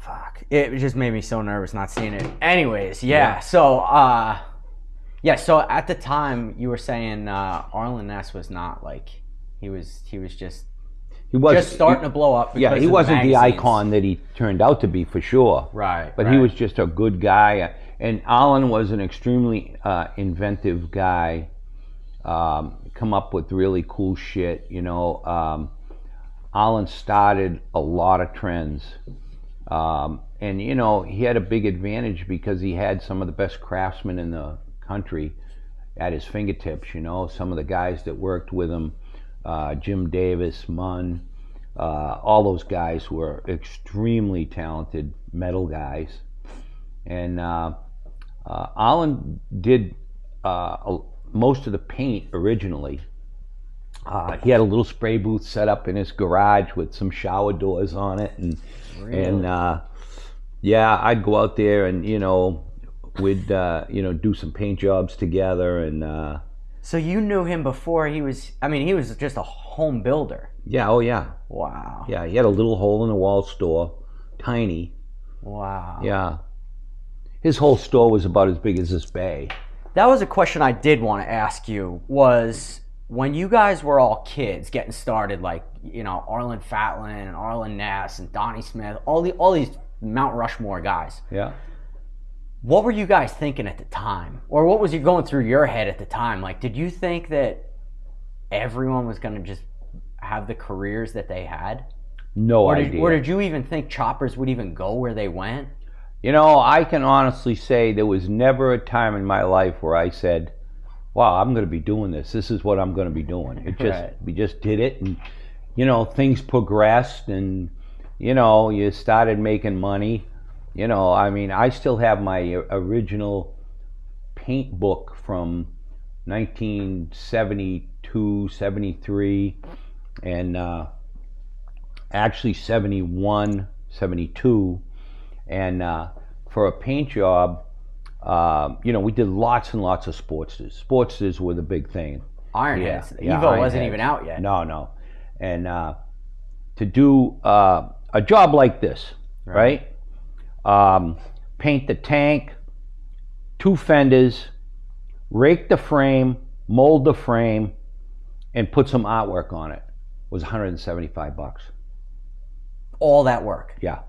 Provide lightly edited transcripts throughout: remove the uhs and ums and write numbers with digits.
Fuck. It just made me so nervous not seeing it. Anyways, yeah. So at the time you were saying Arlen Ness was not like he was just starting to blow up. Yeah, he wasn't the icon that he turned out to be for sure. Right. But he was just a good guy, and Arlen was an extremely inventive guy. Come up with really cool shit. You know, Arlen started a lot of trends. And you know, he had a big advantage because he had some of the best craftsmen in the country at his fingertips. You know, some of the guys that worked with him, Jim Davis, Munn, all those guys were extremely talented metal guys. And Arlen did most of the paint originally. He had a little spray booth set up in his garage with some shower doors on it, and yeah, I'd go out there and you know we'd do some paint jobs together. And so you knew him before he was? I mean, he was just a home builder. Yeah. Oh yeah. Wow. Yeah, he had a little hole in the wall store, tiny. Wow. Yeah. His whole store was about as big as this bay. That was a question I did want to ask you. Was when you guys were all kids getting started, like, you know, Arlen Fatlin and Arlen Ness and Donnie Smith, all these Mount Rushmore guys. Yeah. What were you guys thinking at the time? Or what was going through your head at the time? Like, did you think that everyone was going to just have the careers that they had? No idea. Or did you even think choppers would even go where they went? You know, I can honestly say there was never a time in my life where I said, wow, I'm going to be doing this. This is what I'm going to be doing. It just We just did it, and you know, things progressed, and you know, you started making money. You know, I mean, I still have my original paint book from 1972, 73, and actually 71, 72, and for a paint job. You know, we did lots and lots of Sportsters. Sportsters were the big thing. Ironheads. Yeah, Evo wasn't Ironheads. even out yet. No. And to do a job like this, right? Paint the tank, 2 fenders, rake the frame, mold the frame, and put some artwork on it was $175. All that work? Yeah.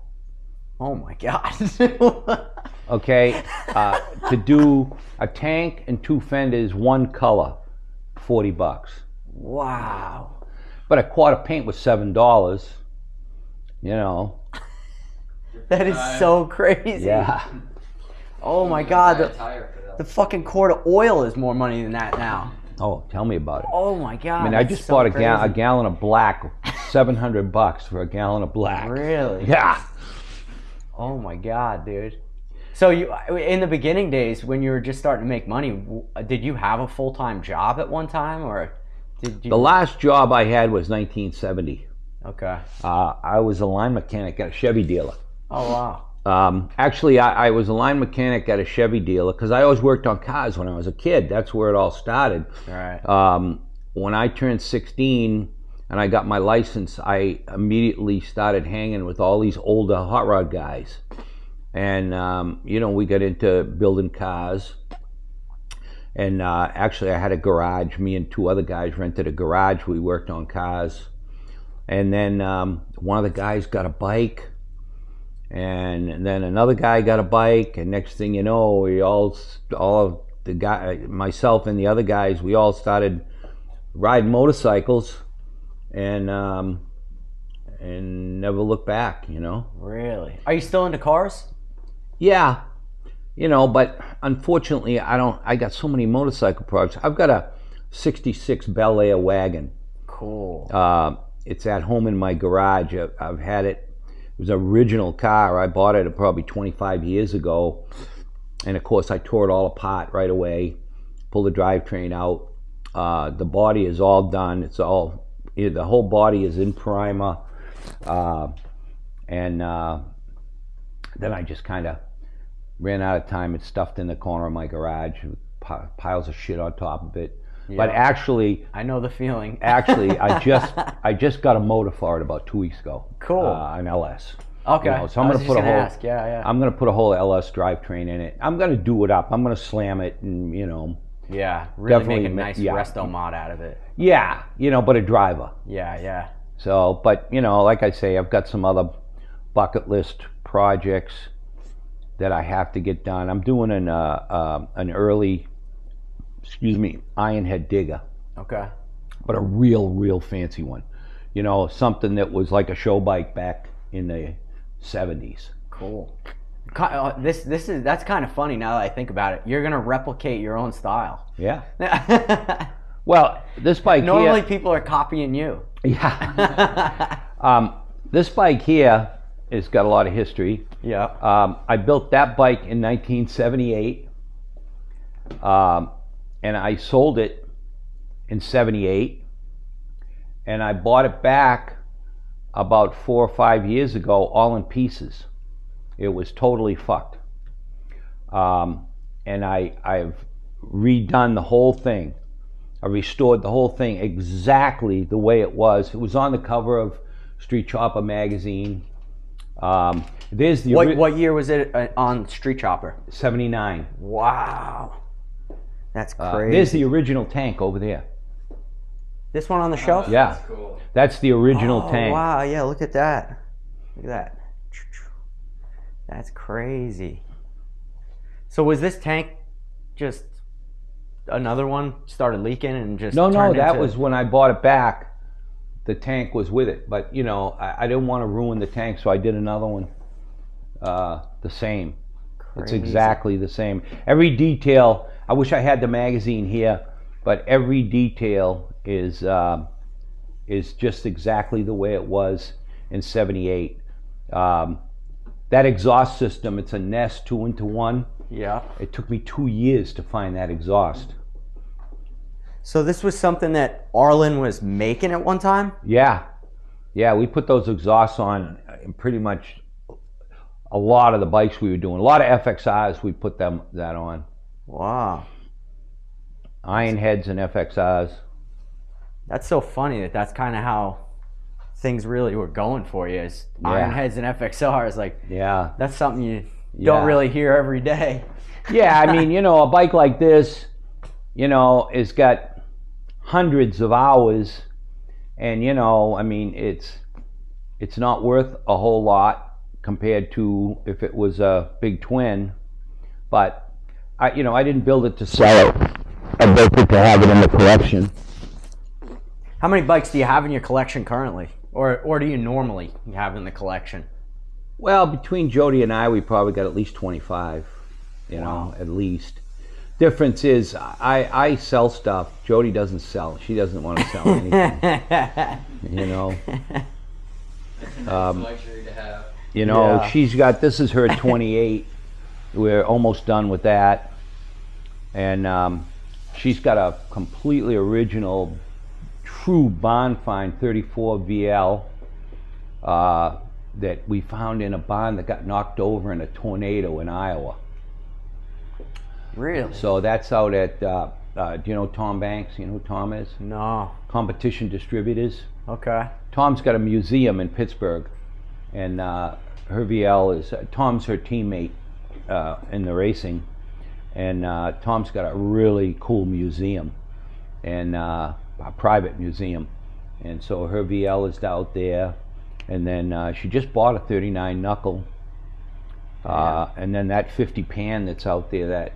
Oh my God. Okay, to do a tank and 2 fenders, 1 color, $40. Wow. But a quart of paint was $7. You know. That is so crazy. Yeah. Oh my God. The fucking quart of oil is more money than that now. Oh, tell me about it. Oh my God. I mean, I just bought a gallon of black, $700 for a gallon of black. Really? Yeah. Oh my God, dude. So you, in the beginning days when you were just starting to make money, did you have a full-time job at one time, or did you? The last job I had was 1970. Okay. I was a line mechanic at a Chevy dealer. Oh wow. Actually, I was a line mechanic at a Chevy dealer because I always worked on cars when I was a kid. That's where it all started. All right. When I turned 16 and I got my license, I immediately started hanging with all these older hot rod guys. And, you know, we got into building cars. And actually, I had a garage. Me and 2 other guys rented a garage. We worked on cars. And then one of the guys got a bike. And then another guy got a bike. And next thing you know, we all of the guy, myself and the other guys, we all started riding motorcycles. And never looked back, you know. Really? Are you still into cars? Yeah, you know, but unfortunately, I got so many motorcycle products. I've got a '66 Bel Air wagon. Cool. It's at home in my garage. I've had it. It was an original car. I bought it probably 25 years ago, and of course, I tore it all apart right away. Pulled the drivetrain out. The body is all done. It's all. The whole body is in primer, and then I just kind of ran out of time. It's stuffed in the corner of my garage, piles of shit on top of it. Yeah. But actually, I know the feeling. Actually, I just got a motor for it about 2 weeks ago. Cool. An LS. Okay. So I'm I was going to just put a gonna whole. ask. Yeah. I'm going to put a whole LS drivetrain in it. I'm going to do it up. I'm going to slam it, and Yeah. Really make a definitely nice resto mod out of it. yeah, but a driver. Yeah. So, but like I say, I've got some other bucket list projects that I have to get done. I'm doing an early, iron head digger, Okay. but a real fancy one. Something that was like a show bike back in the 70s. Cool. That's kind of funny now that I think about it. You're gonna replicate your own style. Yeah. Well, this bike Normally here, people are copying you. yeah. This bike here has got a lot of history. Yeah. I built that bike in 1978, and I sold it in 78, and I bought it back about 4 or 5 years ago, all in pieces. It was totally fucked. And I've redone the whole thing. I restored the whole thing exactly the way it was. It was on the cover of Street Chopper magazine. There's the What year was it on Street Chopper? 79. Wow. That's crazy. There's the original tank over there. This one on the shelf? Yeah. That's cool. That's the original tank. Wow, yeah, look at that. Look at that. That's crazy. So was this tank just another one started leaking and just No, turned that into... was when I bought it back. The tank was with it, but I didn't want to ruin the tank, so I did another one the same. It's Crazy. exactly the same. Every detail, I wish I had the magazine here, but every detail is just exactly the way it was in 78. That exhaust system, it's a Nest 2-into-1. Yeah. It took me 2 years to find that exhaust. So this was something that Arlen was making at one time? Yeah, we put those exhausts on in pretty much a lot of the bikes we were doing. A lot of FXRs, we put that on. Wow. Iron heads and FXRs. That's so funny that's kind of how things really were going for you, is iron heads and FXRs. Like, Yeah. that's something you don't really hear every day. Yeah, I mean, a bike like this, has got hundreds of hours, and I mean, it's not worth a whole lot compared to if it was a big twin, but I didn't build it to sell it. I built it to have it in the collection. How many bikes do you have in your collection currently? Or do you normally have in the collection? Well, between Jody and I, we probably got at least 25, Wow. at least. Difference is, I sell stuff. Jody doesn't sell. She doesn't want to sell anything. It's a luxury to have. Yeah. She's got, this is her 28. We're almost done with that. And she's got a completely original, true barn find 34 VL that we found in a barn that got knocked over in a tornado in Iowa. Really? So that's out at, do you know Tom Banks? You know who Tom is? No. Competition Distributors. Okay. Tom's got a museum in Pittsburgh, and her VL is, Tom's her teammate in the racing, and Tom's got a really cool museum, and a private museum, and so her VL is out there, and then she just bought a 39 knuckle, and then that 50 pan that's out there, that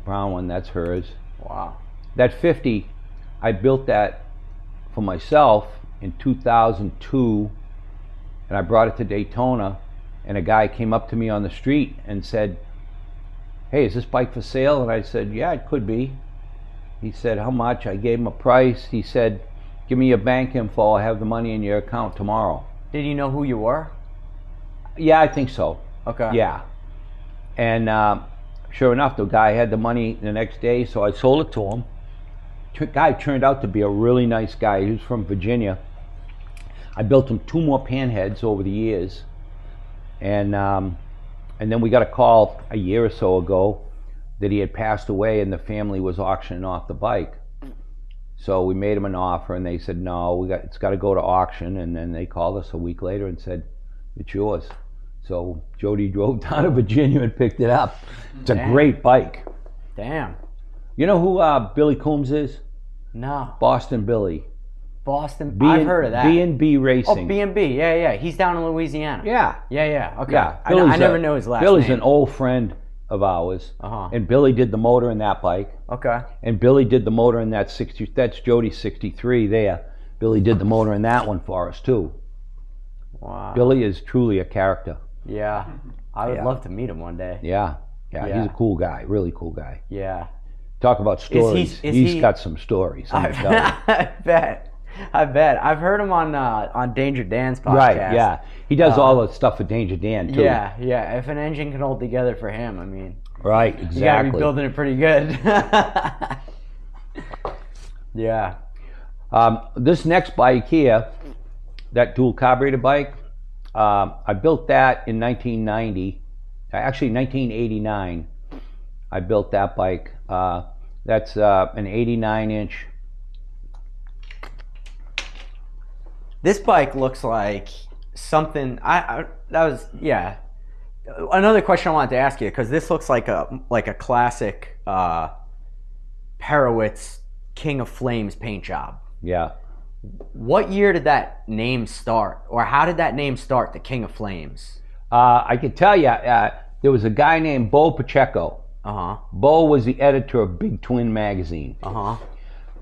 brown one, that's hers. Wow. That 50, I built that for myself in 2002, and I brought it to Daytona, and a guy came up to me on the street and said, "Hey, is this bike for sale?" And I said, "Yeah, it could be." He said, "How much?" I gave him a price. He said, "Give me your bank info. I'll have the money in your account tomorrow." Did you know who you were? Yeah, I think so. Okay. Yeah. And sure enough, the guy had the money the next day, so I sold it to him. Guy turned out to be a really nice guy. He was from Virginia. I built him 2 more panheads over the years, and then we got a call a year or so ago that he had passed away, and the family was auctioning off the bike. So we made him an offer, and they said no, it's got to go to auction. And then they called us a week later and said, "It's yours." So Jody drove down to Virginia and picked it up. It's a Damn. great bike. Damn. You know who Billy Coombs is? No. Boston Billy. Boston. I've heard of that. B&B Racing. Oh, B&B. Yeah, yeah. He's down in Louisiana. Yeah. Yeah, yeah. Okay. Yeah. I never knew his last Billy's name. an old friend of ours. Uh-huh. And Billy did the motor in that bike. Okay. And Billy did the motor in that 60. That's Jody's 63 there. Billy did the motor in that one for us too. Wow. Billy is truly a character. Yeah. I would love to meet him one day. Yeah. Yeah. He's a cool guy. Really cool guy. Yeah. Talk about stories. He's got some stories. I bet. I bet. I've heard him on Danger Dan's podcast. Right, yeah. He does all the stuff for Danger Dan, too. Yeah, yeah. If an engine can hold together for him, I mean... Right, exactly. You gotta be building it pretty good. Yeah. This next bike here, that dual carburetor bike, I built that in 1990. Actually, 1989. I built that bike. That's an 89-inch. This bike looks like something. Yeah. Another question I wanted to ask you, because this looks like a classic Perewitz King of Flames paint job. Yeah. What year did that name start, or how did that name start, the King of Flames? I can tell you, there was a guy named Bo Pacheco. Uh-huh. Bo was the editor of Big Twin magazine. Uh-huh.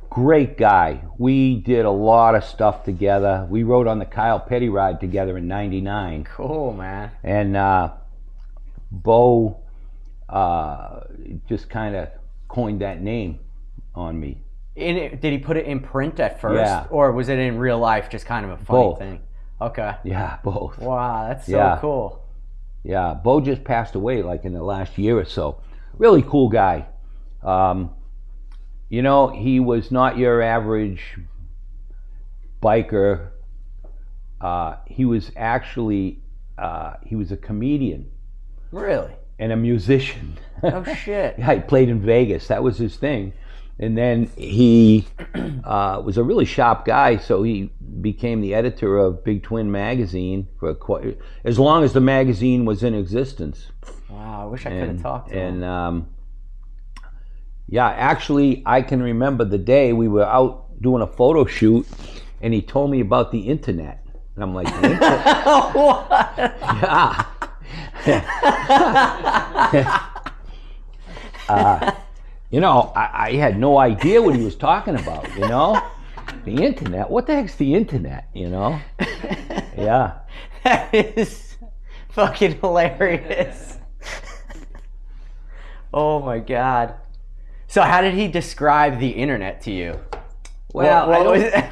Great guy. We did a lot of stuff together. We rode on the Kyle Petty ride together in '99. Cool, man. And Bo just kind of coined that name on me. Did he put it in print at first, Yeah. or was it in real life just kind of a funny Both. thing? Okay. Yeah, both. Wow, that's so Yeah. cool. Yeah, Bo just passed away like in the last year or so. Really cool guy. You know, he was not your average biker. He was actually, he was a comedian Really? and a musician. Oh shit. Yeah, he played in Vegas. That was his thing. And then he was a really sharp guy, so he became the editor of Big Twin magazine for as long as the magazine was in existence. Wow, I wish I could have talked to him. And yeah, actually, I can remember the day we were out doing a photo shoot, and he told me about the internet. And I'm like, the internet? What? Yeah. You know, I had no idea what he was talking about, you know? The internet? What the heck's the internet, you know? Yeah. That is fucking hilarious. Oh my god. So how did he describe the internet to you? Well, I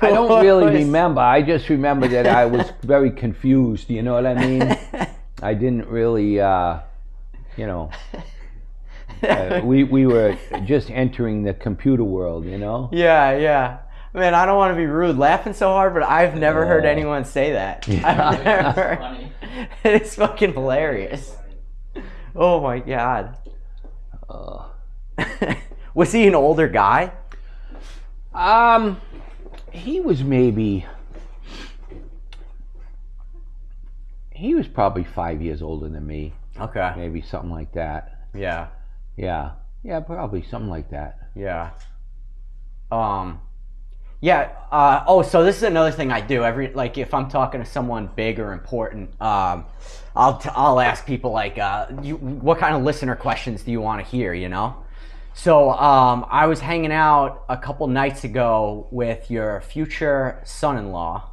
don't really remember. I just remember that I was very confused, you know what I mean? I didn't really, you know... we were just entering the computer world, you know? Yeah, yeah. Man, I don't want to be rude, laughing so hard, but I've never heard anyone say that. I've never. Funny. It's fucking hilarious. Oh my god. Was he an older guy? He was probably 5 years older than me. Okay. Maybe something like that. Yeah. Yeah, probably something like that. Yeah. So this is another thing I do if I'm talking to someone big or important, I'll ask people like, what kind of listener questions do you want to hear, you know? So I was hanging out a couple nights ago with your future son-in-law,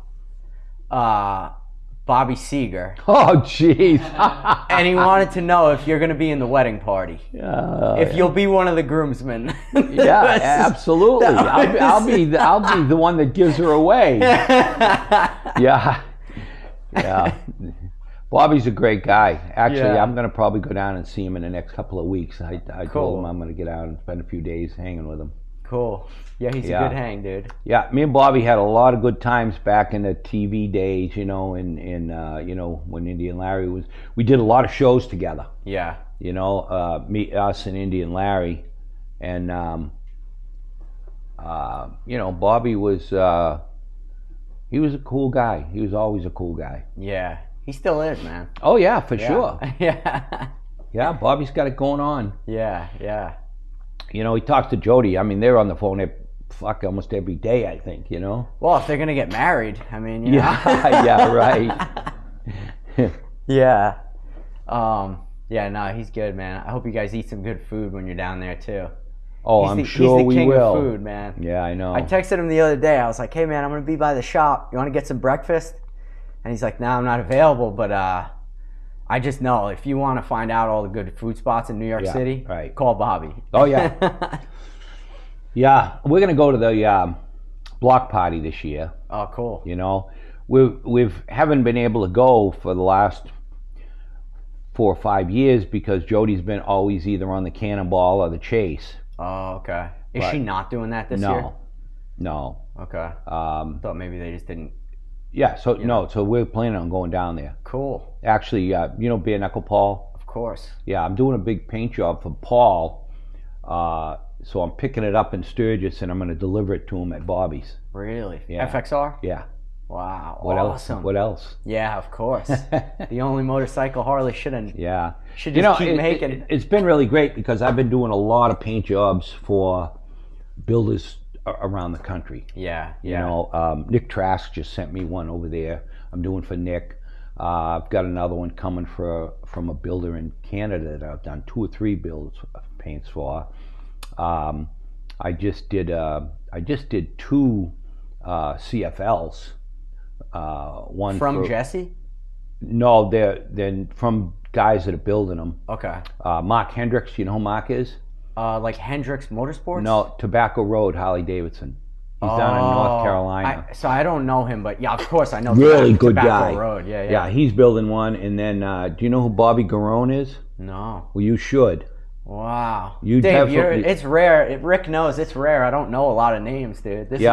Bobby Seeger. Oh, jeez. And he wanted to know if you're going to be in the wedding party. If you'll be one of the groomsmen. Yeah, absolutely. I'll be the one that gives her away. Yeah. Bobby's a great guy. Actually, Yeah. I'm going to probably go down and see him in the next couple of weeks. I Cool. told him I'm going to get out and spend a few days hanging with him. Cool. Yeah, he's a Yeah. good hang, dude. Yeah, me and Bobby had a lot of good times back in the TV days, you know, you know, when Indy and Larry we did a lot of shows together, Yeah. you know, us and Indy and Larry, and, you know, Bobby was, he was a cool guy. He was always a cool guy. Yeah. He still is, man. Oh yeah, for sure. Yeah. Yeah, Bobby's got it going on. Yeah, yeah. You know, he talks to Jody. I mean, they're on the phone almost every day, I think, you know? Well, if they're going to get married, I mean, you know. Yeah, right. Yeah. Yeah, no, he's good, man. I hope you guys eat some good food when you're down there, too. Oh, I'm sure we will. He's the king of food, man. Yeah, I know. I texted him the other day. I was like, hey, man, I'm going to be by the shop. You want to get some breakfast? And he's like, nah, I'm not available, but I just know if you want to find out all the good food spots in New York City, right. call Bobby. Oh, yeah. Yeah, we're going to go to the block party this year. Oh, cool. You know, we haven't been able to go for the last 4 or 5 years because Jody's been always either on the Cannonball or the Chase. Oh, okay. Is she not doing that this year? No. Okay. Thought maybe they just didn't. Yeah, so we're planning on going down there. Cool. Actually, you know Bare Knuckle Paul? Of course. Yeah, I'm doing a big paint job for Paul. So I'm picking it up in Sturgis and I'm going to deliver it to him at Bobby's. Really? Yeah. FXR? Yeah. Wow. What awesome. else? What else? Yeah, of course. The only motorcycle Harley should just keep making. It's been really great because I've been doing a lot of paint jobs for builders around the country. Yeah. You know, Nick Trask just sent me one over there. I'm doing for Nick. I've got another one coming from a builder in Canada that I've done 2 or 3 builds paints for. I just did 2 CFLs. One from Jesse? No, they're from guys that are building them. Okay. Mark Hendricks, you know who Mark is? Like Hendricks Motorsports? No, Tobacco Road, Harley Davidson. He's down in North Carolina. So I don't know him, but yeah, of course I know. Really good Tobacco guy. Road. Yeah. Yeah, he's building one. And then, do you know who Bobby Garone is? No. Well, you should. Wow. You Dave, definitely. It's rare. Rick knows it's rare. I don't know a lot of names, dude. You're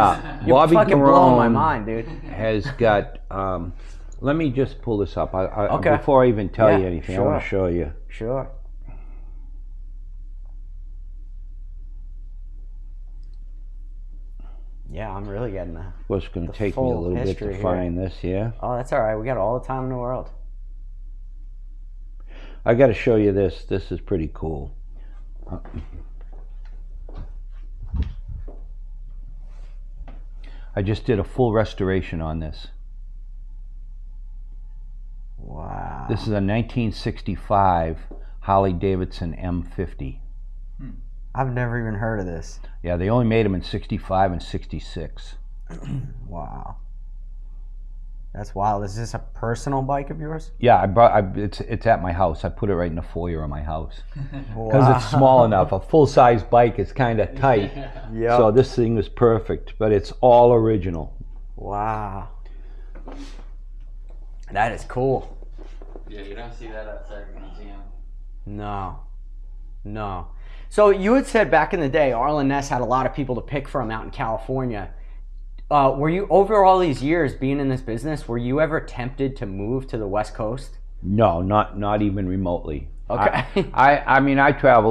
Bobby fucking Garone blowing my mind, dude. Has got. Let me just pull this up. Okay. Before I even tell you anything, sure. I want to show you. Sure. Yeah, I'm really getting that. Well, it's going to take me a little bit to find this here. Oh, that's all right. We got all the time in the world. I got to show you this. This is pretty cool. I just did a full restoration on this. Wow. This is a 1965 Harley Davidson M50. I've never even heard of this. Yeah, they only made them in 65 and 66. Wow. That's wild. Is this a personal bike of yours? Yeah, it's at my house. I put it right in the foyer of my house. Because it's small enough. A full-size bike is kind of tight. Yeah. So this thing is perfect, but it's all original. Wow. That is cool. Yeah, you don't see that outside the museum. No. So you had said back in the day, Arlen Ness had a lot of people to pick from out in California. Were you, over all these years being in this business, were you ever tempted to move to the West Coast? No, not even remotely. Okay. I mean,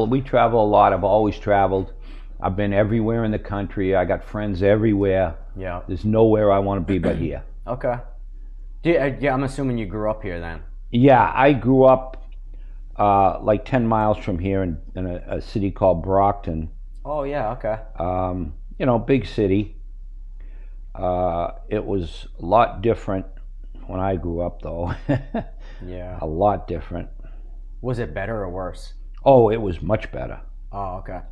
we travel a lot. I've always traveled. I've been everywhere in the country. I got friends everywhere. Yeah. There's nowhere I want to be but here. Okay. Yeah, I'm assuming you grew up here then. Yeah, I grew up like 10 miles from here in a city called Brockton. Oh, yeah, okay. You know, big city. It was a lot different when I grew up, though. Yeah. A lot different. Was it better or worse? Oh, it was much better. Oh, okay.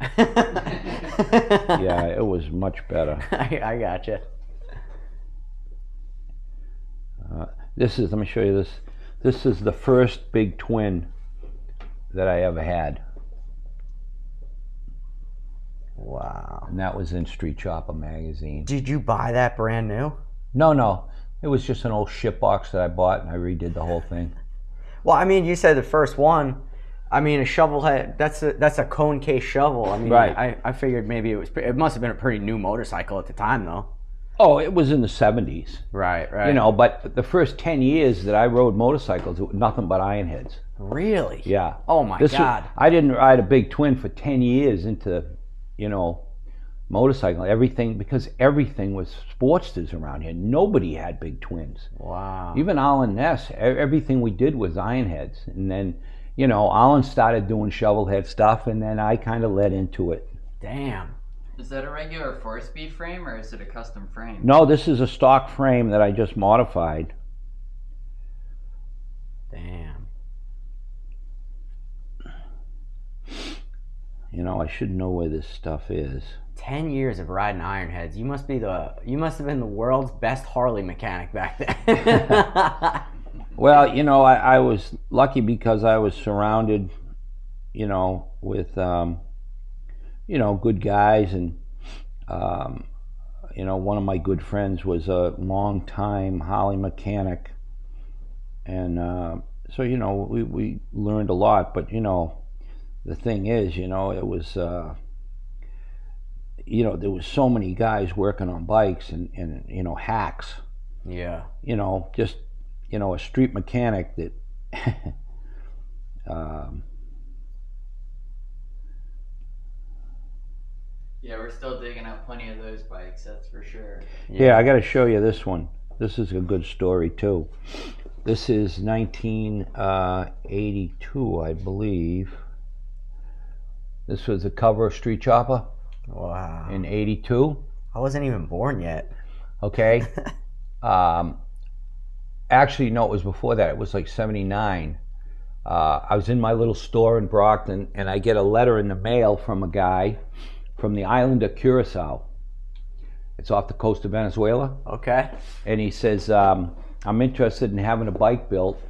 Yeah, it was much better. I gotcha. Let me show you this. This is the first big twin that I ever had. Wow. And that was in Street Chopper magazine. Did you buy that brand new? No. It was just an old shit box that I bought and I redid the whole thing. Well, I mean, you said the first one. I mean, a shovel head, that's a cone case shovel. I mean, right. I figured maybe it must have been a pretty new motorcycle at the time, though. Oh, it was in the 70s. Right. You know, but the first 10 years that I rode motorcycles, it was nothing but iron heads. Really? Yeah. Oh, my God. I didn't ride a big twin for 10 years into, you know, motorcycle, everything, because everything was Sportsters around here. Nobody had big twins. Wow. Even Alan Ness, everything we did was Ironheads. And then, you know, Alan started doing shovelhead stuff, and then I kind of led into it. Damn. Is that a regular 4-speed frame or is it a custom frame? No, this is a stock frame that I just modified. Damn. You know, I should know where this stuff is. 10 years of riding Ironheads. You must have been the world's best Harley mechanic back then. Well, you know, I was lucky because I was surrounded, you know, with, you know, good guys. And, you know, one of my good friends was a long-time Harley mechanic. And so, you know, we learned a lot. But, you know, the thing is, you know, it was, you know, there was so many guys working on bikes and you know, hacks. Yeah. You know, just, you know, a street mechanic that Yeah, we're still digging up plenty of those bikes, that's for sure. Yeah, I got to show you this one. This is a good story too. This is 1982, I believe. This was the cover of Street Chopper. Wow. In 82. I wasn't even born yet. Okay. Actually, no, it was before that. It was like 79. I was in my little store in Brockton, and I get a letter in the mail from a guy from the island of Curacao. It's off the coast of Venezuela. Okay. And he says, I'm interested in having a bike built,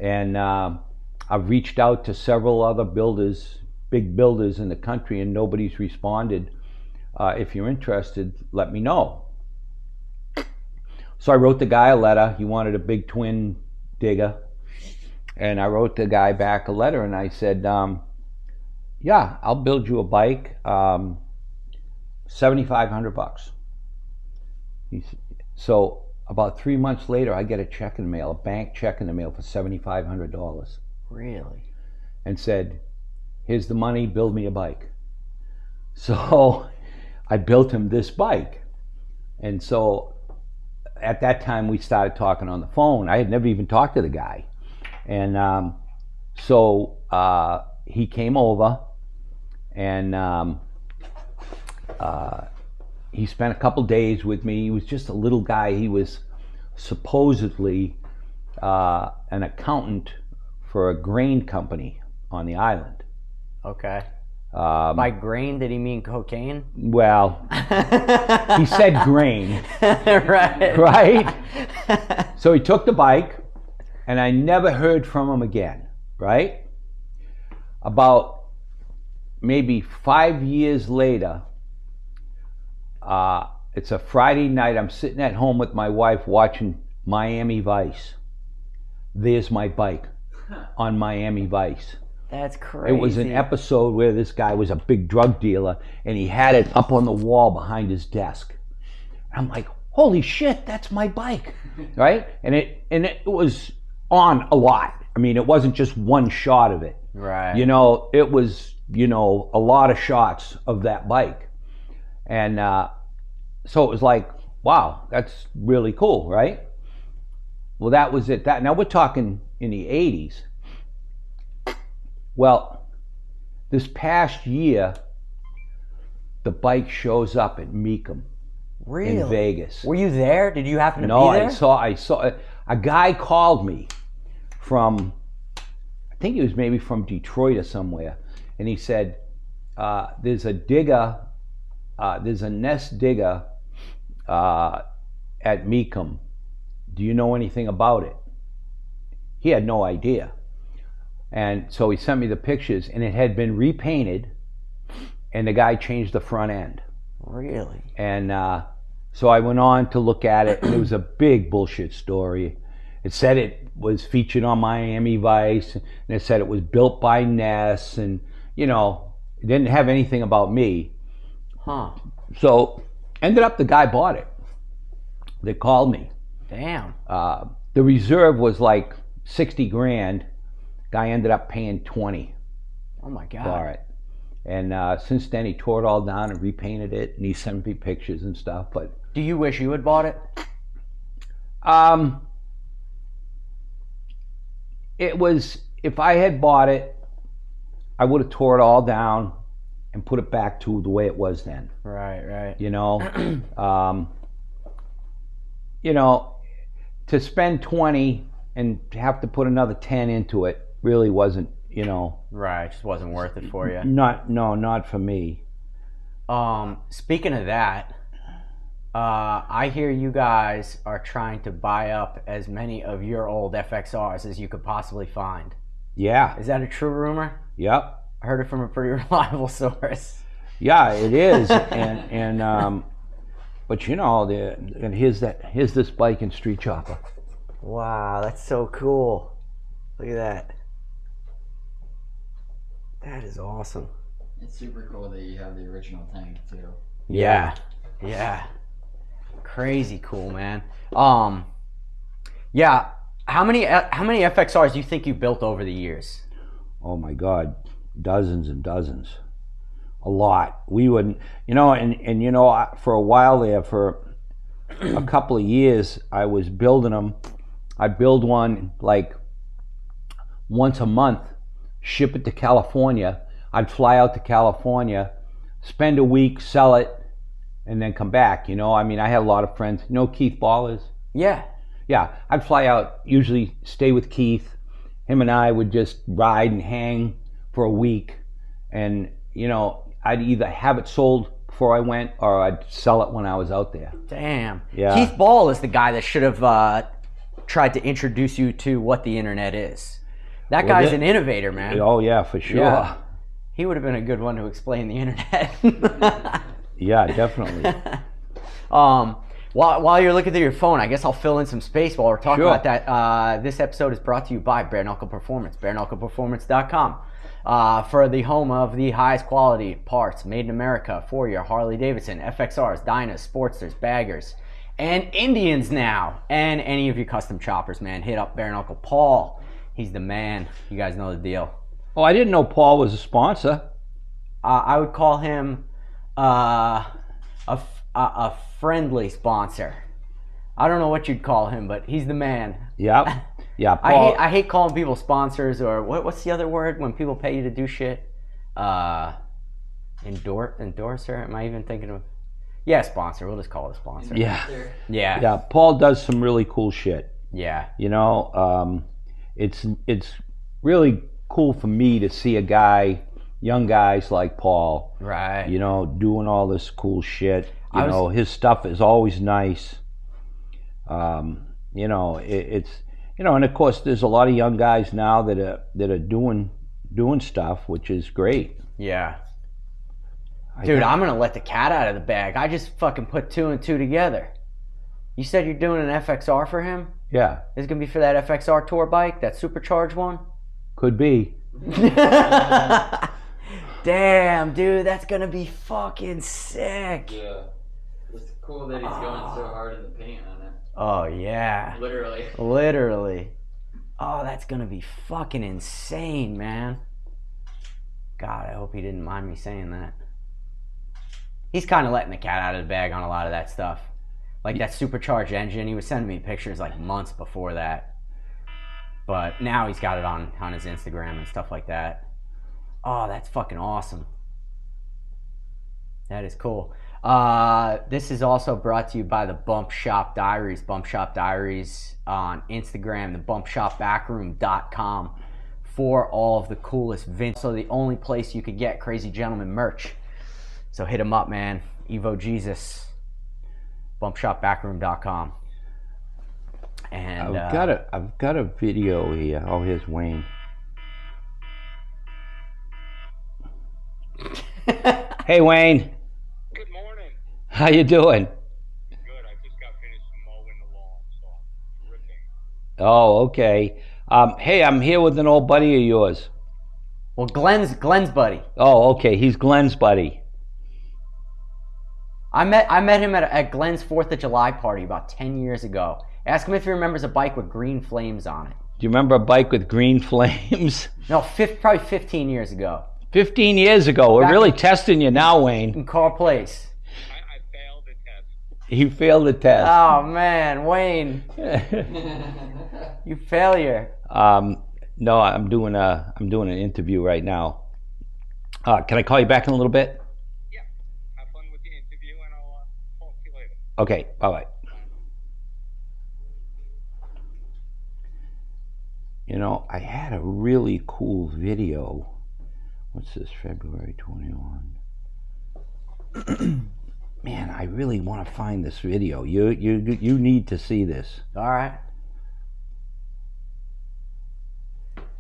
and I've reached out to several other builders, big builders in the country, and nobody's responded. If you're interested, let me know. So I wrote the guy a letter. He wanted a big twin digger. And I wrote the guy back a letter, and I said, yeah, I'll build you a bike, $7,500. So about 3 months later, I get a check in the mail, a bank check in the mail for $7,500. Really? And said, here's the money, build me a bike. So I built him this bike. And so at that time, we started talking on the phone. I had never even talked to the guy. And so he came over, and he spent a couple days with me. He was just a little guy. He was supposedly an accountant for a grain company on the island. Okay. By grain, did he mean cocaine? Well, he said grain. Right. Right? So he took the bike, and I never heard from him again, right? About maybe 5 years later, it's a Friday night, I'm sitting at home with my wife watching Miami Vice. There's my bike on Miami Vice. That's crazy. It was an episode where this guy was a big drug dealer, and he had it up on the wall behind his desk. I'm like, holy shit, that's my bike, right? And it was on a lot. I mean, it wasn't just one shot of it. Right. You know, it was, you know, a lot of shots of that bike. And so it was like, wow, that's really cool, right? Well, that was it. Now we're talking in the 80s. Well, this past year, the bike shows up at Meekum. Really? In Vegas. Were you there? Did you happen to No, be there? I saw a guy called me from, I think he was maybe from Detroit or somewhere, and he said, there's a digger, there's a nest digger at Meekum. Do you know anything about it? He had no idea. And so he sent me the pictures, and it had been repainted, and the guy changed the front end. Really? And so I went on to look at it, and it was a big bullshit story. It said it was featured on Miami Vice, and it said it was built by Ness, and, you know, it didn't have anything about me. Huh. So ended up the guy bought it. They called me. Damn. The reserve was like 60 grand. Guy ended up paying 20 Oh my God. for it. And since then, he tore it all down and repainted it, and he sent me pictures and stuff. But Do you wish you had bought it? It was, if I had bought it, I would have tore it all down and put it back to the way it was then. Right. You know, you know, to spend 20 and to have to put another 10 into it really wasn't, you know. Right, just wasn't worth it for you. Not for me. Speaking of that, I hear you guys are trying to buy up as many of your old FXRs as you could possibly find. Yeah. Is that a true rumor? Yep. I heard it from a pretty reliable source. Yeah, it is. and but you know, and here's this bike in Street Chopper. Wow, that's so cool. Look at that. That is awesome. It's super cool that you have the original tank too. Yeah. Crazy cool, man. Yeah. How many FXRs do you think you built over the years? Oh my God, dozens and dozens. A lot. We wouldn't, you know, and you know, for a while there, for a couple of years, I was building them. I'd build one like once a month, ship it to California. I'd fly out to California, spend a week, sell it, and then come back. You know, I mean, I had a lot of friends. You know Keith Ball is? Yeah. Yeah, I'd fly out, usually stay with Keith. Him and I would just ride and hang for a week. And, you know, I'd either have it sold before I went or I'd sell it when I was out there. Damn. Yeah. Keith Ball is the guy that should have tried to introduce you to what the internet is. That guy's an innovator, man. Oh, yeah, for sure. Yeah. He would have been a good one to explain the internet. Yeah, definitely. While you're looking through your phone, I guess I'll fill in some space while we're talking Sure. about that. This episode is brought to you by Bare Knuckle Performance, bareknuckleperformance.com, for the home of the highest quality parts made in America for your Harley Davidson, FXRs, Dynas, Sportsters, Baggers, and Indians now. And any of your custom choppers, man, hit up Bare Knuckle Paul. He's the man. You guys know the deal. Oh, I didn't know Paul was a sponsor. I would call him a friendly sponsor. I don't know what you'd call him, but he's the man. Yep. Yeah, Paul. I hate calling people sponsors, or what's the other word when people pay you to do shit? Endorser? Am I even thinking of? Yeah, sponsor. We'll just call it a sponsor. Yeah. Yeah. Yeah, Paul does some really cool shit. Yeah. You know, it's really cool for me to see a guy, young guys like Paul, Right. you know, doing all this cool shit. You know, his stuff is always nice. You know, it's, you know, and of course there's a lot of young guys now that are doing stuff, which is great. Yeah. Dude, I'm gonna let the cat out of the bag. I just fucking put 2 and 2 together. You said you're doing an FXR for him? Yeah. Is it gonna be for that FXR tour bike, that supercharged one? Could be. Damn, dude, that's gonna be fucking sick. Yeah. It's cool that he's going so hard in the paint on it. Oh yeah. Literally. Oh, that's gonna be fucking insane, man. God, I hope he didn't mind me saying that. He's kind of letting the cat out of the bag on a lot of that stuff. Like that supercharged engine, he was sending me pictures like months before that. But now he's got it on his Instagram and stuff like that. Oh, that's fucking awesome. That is cool. This is also brought to you by the Bump Shop Diaries. Bump Shop Diaries on Instagram, the bumpshopbackroom.com for all of the coolest vintage. So the only place you could get Crazy Gentleman merch. So hit him up, man. Evo Jesus. Bumpshopbackroom.com. And I've got a video here. Oh, here's Wayne. Hey, Wayne. Good morning. How you doing? Good. I just got finished mowing the lawn, so I'm dripping. Oh, okay. Hey, I'm here with an old buddy of yours. well, Glenn's buddy. Oh, okay. He's Glenn's buddy. I met him at Glenn's 4th of July party about 10 years ago. Ask him if he remembers a bike with green flames on it. Do you remember a bike with green flames? No, probably 15 years ago. 15 years ago. We're Back really in- testing you now, Wayne. in Carl Place. I failed the test. He failed the test. Oh man, Wayne, you failure. No, I'm doing an interview right now. Can I call you back in a little bit? Yeah. Have fun with the interview, and I'll talk to you later. Okay, bye-bye. You know, I had a really cool video. What's this, February 21? Man, I really want to find this video. You need to see this. All right.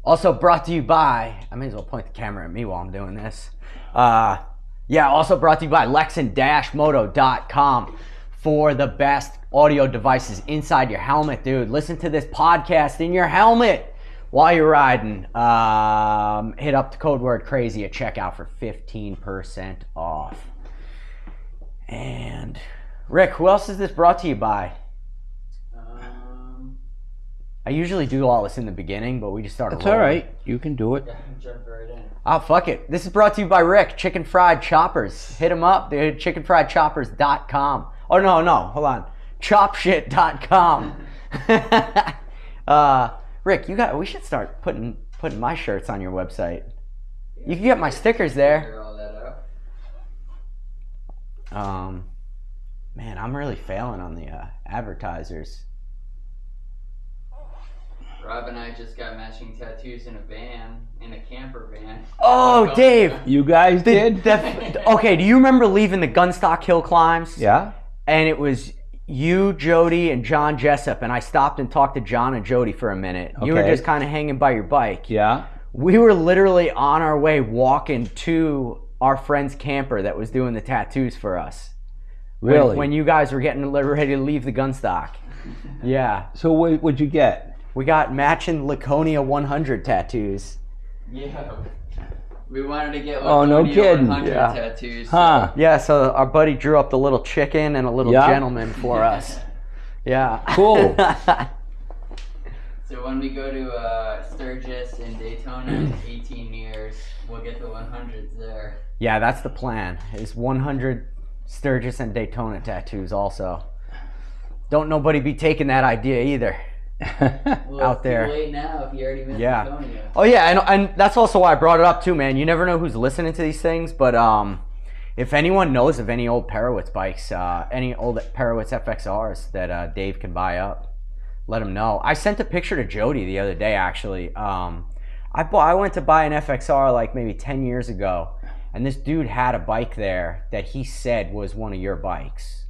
Also brought to you by, I may as well point the camera at me while I'm doing this. Yeah, also brought to you by Lexan-Moto.com for the best audio devices inside your helmet, dude. Listen to this podcast in your helmet while you're riding. Hit up the code word crazy at checkout for 15% off. And Rick, who else is this brought to you by? I usually do all this in the beginning, but we just started That's all right. You can do it. Yeah, jump right in. Oh, fuck it. This is brought to you by Rick, Chicken Fried Choppers. Hit him up, dude. chickenfriedchoppers.com. Oh, no. Hold on. Chopshit.com. Rick, we should start putting my shirts on your website. You can get my stickers there. Figure all that out. Man, I'm really failing on the advertisers. Rob and I just got matching tattoos in a camper van. Oh, Dave. You guys did? Okay, do you remember leaving the Gunstock Hill climbs? Yeah. And it was you, Jody, and John Jessup, and I stopped and talked to John and Jody for a minute. You were Okay. just kind of hanging by your bike. Yeah. We were literally on our way walking to our friend's camper that was doing the tattoos for us. Really? When you guys were getting ready to leave the Gunstock. Yeah. So what'd you get? We got matching Laconia 100 tattoos. Yeah. We wanted to get Oh, no Laconia kidding. 100 Yeah. tattoos. Huh. Yeah, so our buddy drew up the little chicken and a little Yeah. gentleman for us. Yeah. Cool. So when we go to Sturgis in Daytona in 18 years, we'll get the 100s there. Yeah, that's the plan. Is 100 Sturgis and Daytona tattoos also. Don't nobody be taking that idea either. Well, Out it's there. too late now if you already missed Yeah. Laconia. Oh yeah, and that's also why I brought it up too, man. You never know who's listening to these things, but if anyone knows of any old Perewitz bikes, any old Perewitz FXRs that Dave can buy up, let him know. I sent a picture to Jody the other day, actually. I went to buy an FXR like maybe 10 years ago, and this dude had a bike there that he said was one of your bikes.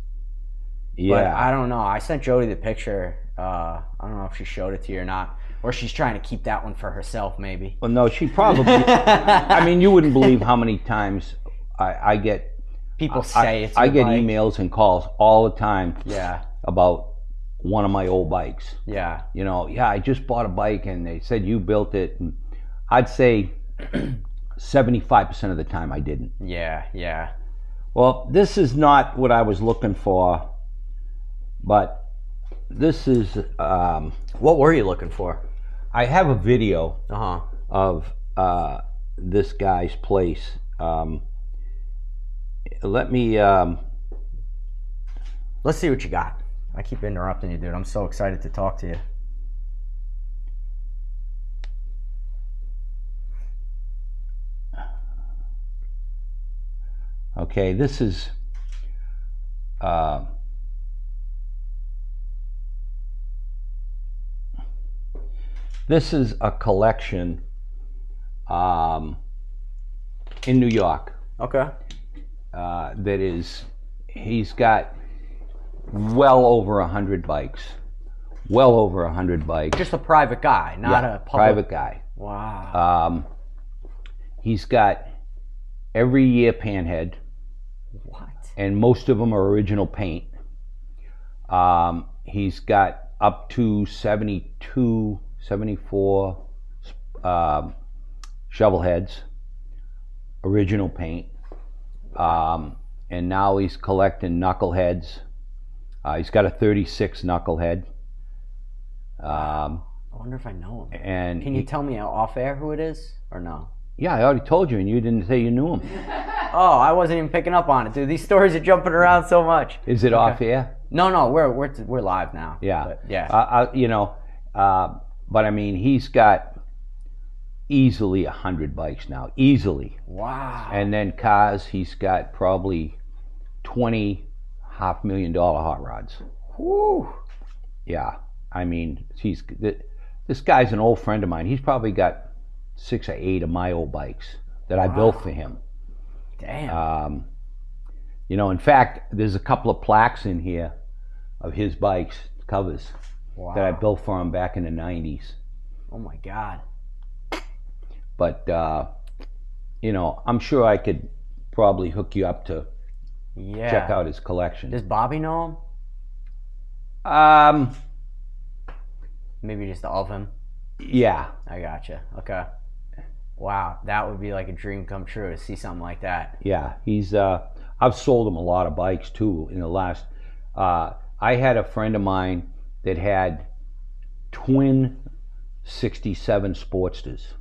But Yeah. I don't know. I sent Jody the picture. I don't know if she showed it to you or not, or she's trying to keep that one for herself, maybe. Well, no, she probably. I mean, you wouldn't believe how many times I get. People say it's your I get bike. emails and calls all the time Yeah, about one of my old bikes. yeah, You know, yeah, I just bought a bike and they said you built it. And I'd say 75% of the time I didn't. yeah. Well, this is not what I was looking for, but this is. What were you looking for? I have a video Uh-huh. of this guy's place. Let me. Let's see what you got. I keep interrupting you, dude. I'm so excited to talk to you. Okay, this is. This is a collection in New York Okay. that is. He's got well over 100 bikes. Well over 100 bikes. Just a private guy, not Yeah, a public. private guy. Wow. He's got every year panhead, What? and most of them are original paint. He's got up to 72, 74 shovel heads, original paint. And now he's collecting knuckleheads. He's got a 36 knucklehead. I wonder if I know him. And Can you tell me off air who it is, or no? Yeah, I already told you, and you didn't say you knew him. Oh, I wasn't even picking up on it, dude. These stories are jumping around so much. Is it off air? No, we're live now. Yeah. But, yeah. You know, but I mean, he's got easily 100 bikes now, easily. Wow. And then cars, he's got probably 20 $500,000 hot rods. Whew. Yeah, I mean, this guy's an old friend of mine. He's probably got 6 or 8 of my old bikes that I built for him. Damn. You know, in fact, there's a couple of plaques in here of his bikes, covers, that I built for him back in the 90s. Oh my God. But, you know, I'm sure I could probably hook you up to check out his collection. Does Bobby know him? Maybe just of him. Yeah. I gotcha. Okay. Wow, that would be like a dream come true to see something like that. Yeah, he's. I've sold him a lot of bikes too in the last. I had a friend of mine that had twin '67 Sportsters.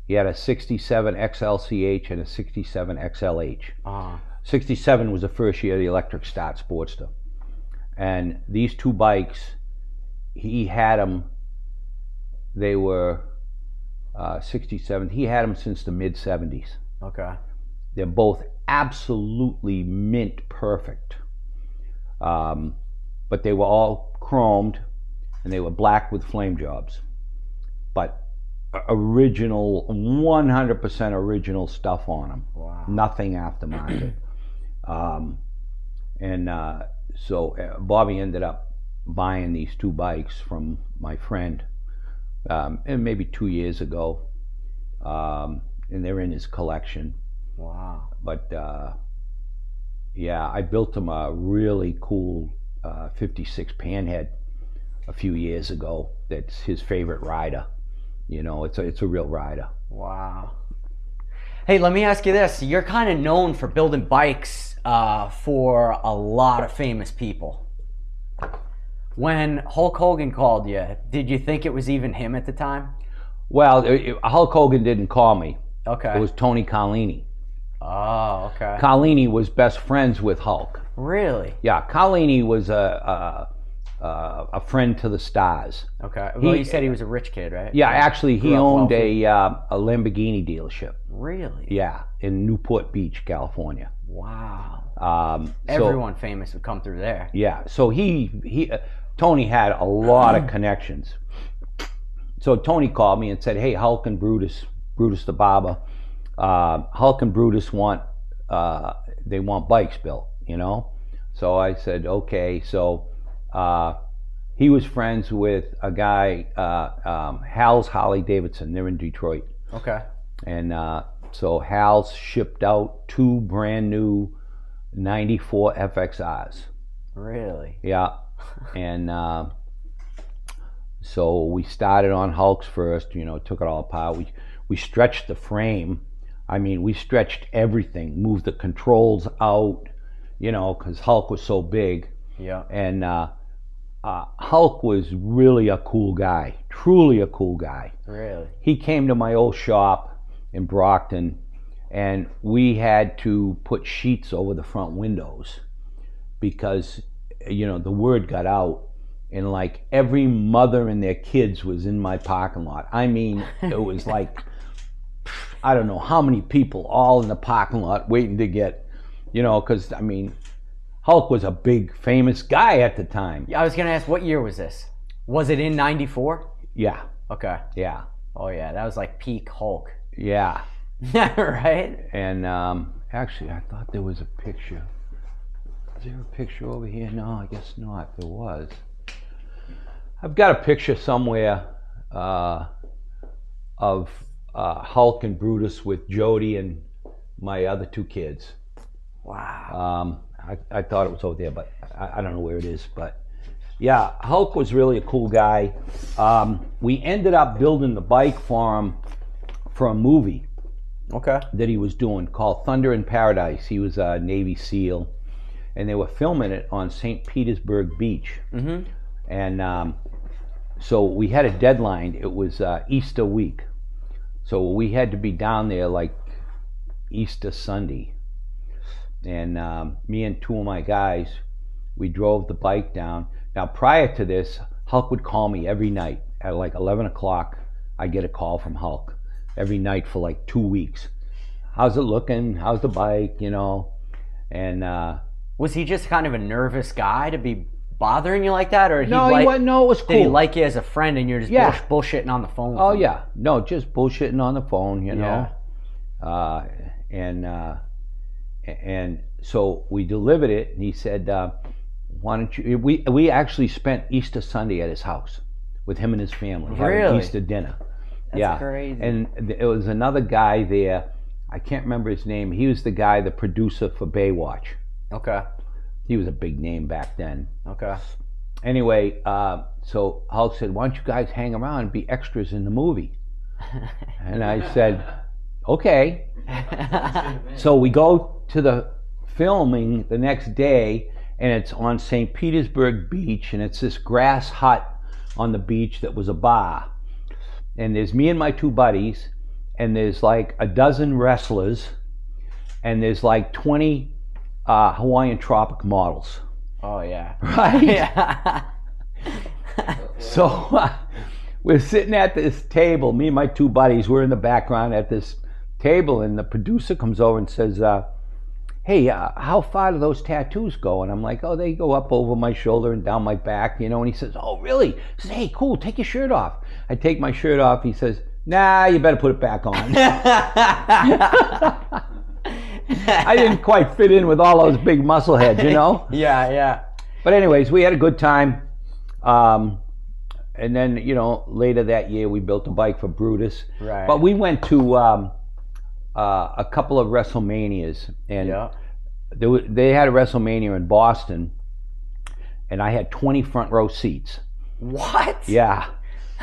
He had a '67 XLCH and a '67 XLH. 67 was the first year of the electric start Sportster, and these two bikes, he had them. They were 67. He had them since the mid '70s. Okay. They're both absolutely mint perfect, but they were all chromed, and they were black with flame jobs, but original, 100% original stuff on them. Wow. Nothing aftermarket. So Bobby ended up buying these two bikes from my friend, and maybe 2 years ago, and they're in his collection. Wow. But yeah, I built him a really cool 56 Panhead a few years ago. That's his favorite rider. You know, it's a real rider. Wow. Hey, let me ask you this. You're kind of known for building bikes for a lot of famous people. When Hulk Hogan called you, did you think it was even him at the time? Well, Hulk Hogan didn't call me. Okay. It was Tony Carlini. Oh, okay. Carlini was best friends with Hulk. Really? Yeah, Carlini was a friend to the stars. Okay. Well, you said he was a rich kid, right? Yeah, actually, he Grew up owned wealthy. a Lamborghini dealership. Really? Yeah, in Newport Beach, California. Wow. Everyone famous would come through there. Yeah, so Tony had a lot of connections. So Tony called me and said, "Hey, Hulk and Brutus the barber, Hulk and Brutus want bikes built, you know." So I said, "Okay." So he was friends with a guy, Hal's Harley Davidson. They're in Detroit. Okay. And so Hal's shipped out 2 brand new 94 FXRs. Really? Yeah. And so we started on Hulk's first, you know, took it all apart. We stretched the frame. I mean, we stretched everything, moved the controls out, you know, because Hulk was so big. Yeah. And Hulk was really a cool guy, truly a cool guy. Really? He came to my old shop in Brockton, and we had to put sheets over the front windows because, you know, the word got out, and like every mother and their kids was in my parking lot. I mean, it was like, I don't know how many people all in the parking lot waiting to get, you know, because, I mean, Hulk was a big, famous guy at the time. I was going to ask, what year was this? Was it in 94? Yeah. Okay. Yeah. Oh, yeah. That was like peak Hulk. Yeah. Right? And actually, I thought there was a picture. Is there a picture over here? No, I guess not. There was. I've got a picture somewhere of Hulk and Brutus with Jody and my other 2 kids. Wow. I thought it was over there, but I don't know where it is. But yeah, Hulk was really a cool guy. We ended up building the bike for him for a movie Okay. that he was doing called Thunder in Paradise. He was a Navy SEAL, and they were filming it on St. Petersburg Beach. Mm-hmm. And so we had a deadline. It was Easter week. So we had to be down there like Easter Sunday. And me and two of my guys, we drove the bike down. Now, prior to this, Hulk would call me every night at like 11 o'clock. I'd get a call from Hulk every night for like 2 weeks. How's it looking? How's the bike? You know? And was he just kind of a nervous guy to be bothering you like that? Or no, it was cool. Did he like you as a friend and you're just bullshitting on the phone with him? Yeah. No, just bullshitting on the phone, you know? And so we delivered it, and he said, why don't you... We actually spent Easter Sunday at his house with him and his family. Really? Having Easter dinner. That's crazy. And it was another guy there. I can't remember his name. He was the guy, the producer for Baywatch. Okay. He was a big name back then. Okay. Anyway, so Hulk said, why don't you guys hang around and be extras in the movie? And I said, okay. So we go to the filming the next day, and it's on St. Petersburg Beach, and it's this grass hut on the beach that was a bar. And there's me and my two buddies, and there's like a dozen wrestlers, and there's like 20 Hawaiian Tropic models. Oh, yeah. Right? Yeah. So we're sitting at this table, me and my two buddies, we're in the background at this table, and the producer comes over and says, hey, how far do those tattoos go? And I'm like, oh, they go up over my shoulder and down my back, you know. And he says, oh, really? He says, hey, cool, take your shirt off. I take my shirt off. He says, nah, you better put it back on. I didn't quite fit in with all those big muscle heads, you know? Yeah. But anyways, we had a good time. And then, you know, later that year, we built a bike for Brutus. Right. But we went to a couple of WrestleManias, and they had a WrestleMania in Boston, and I had 20 front row seats. What? Yeah.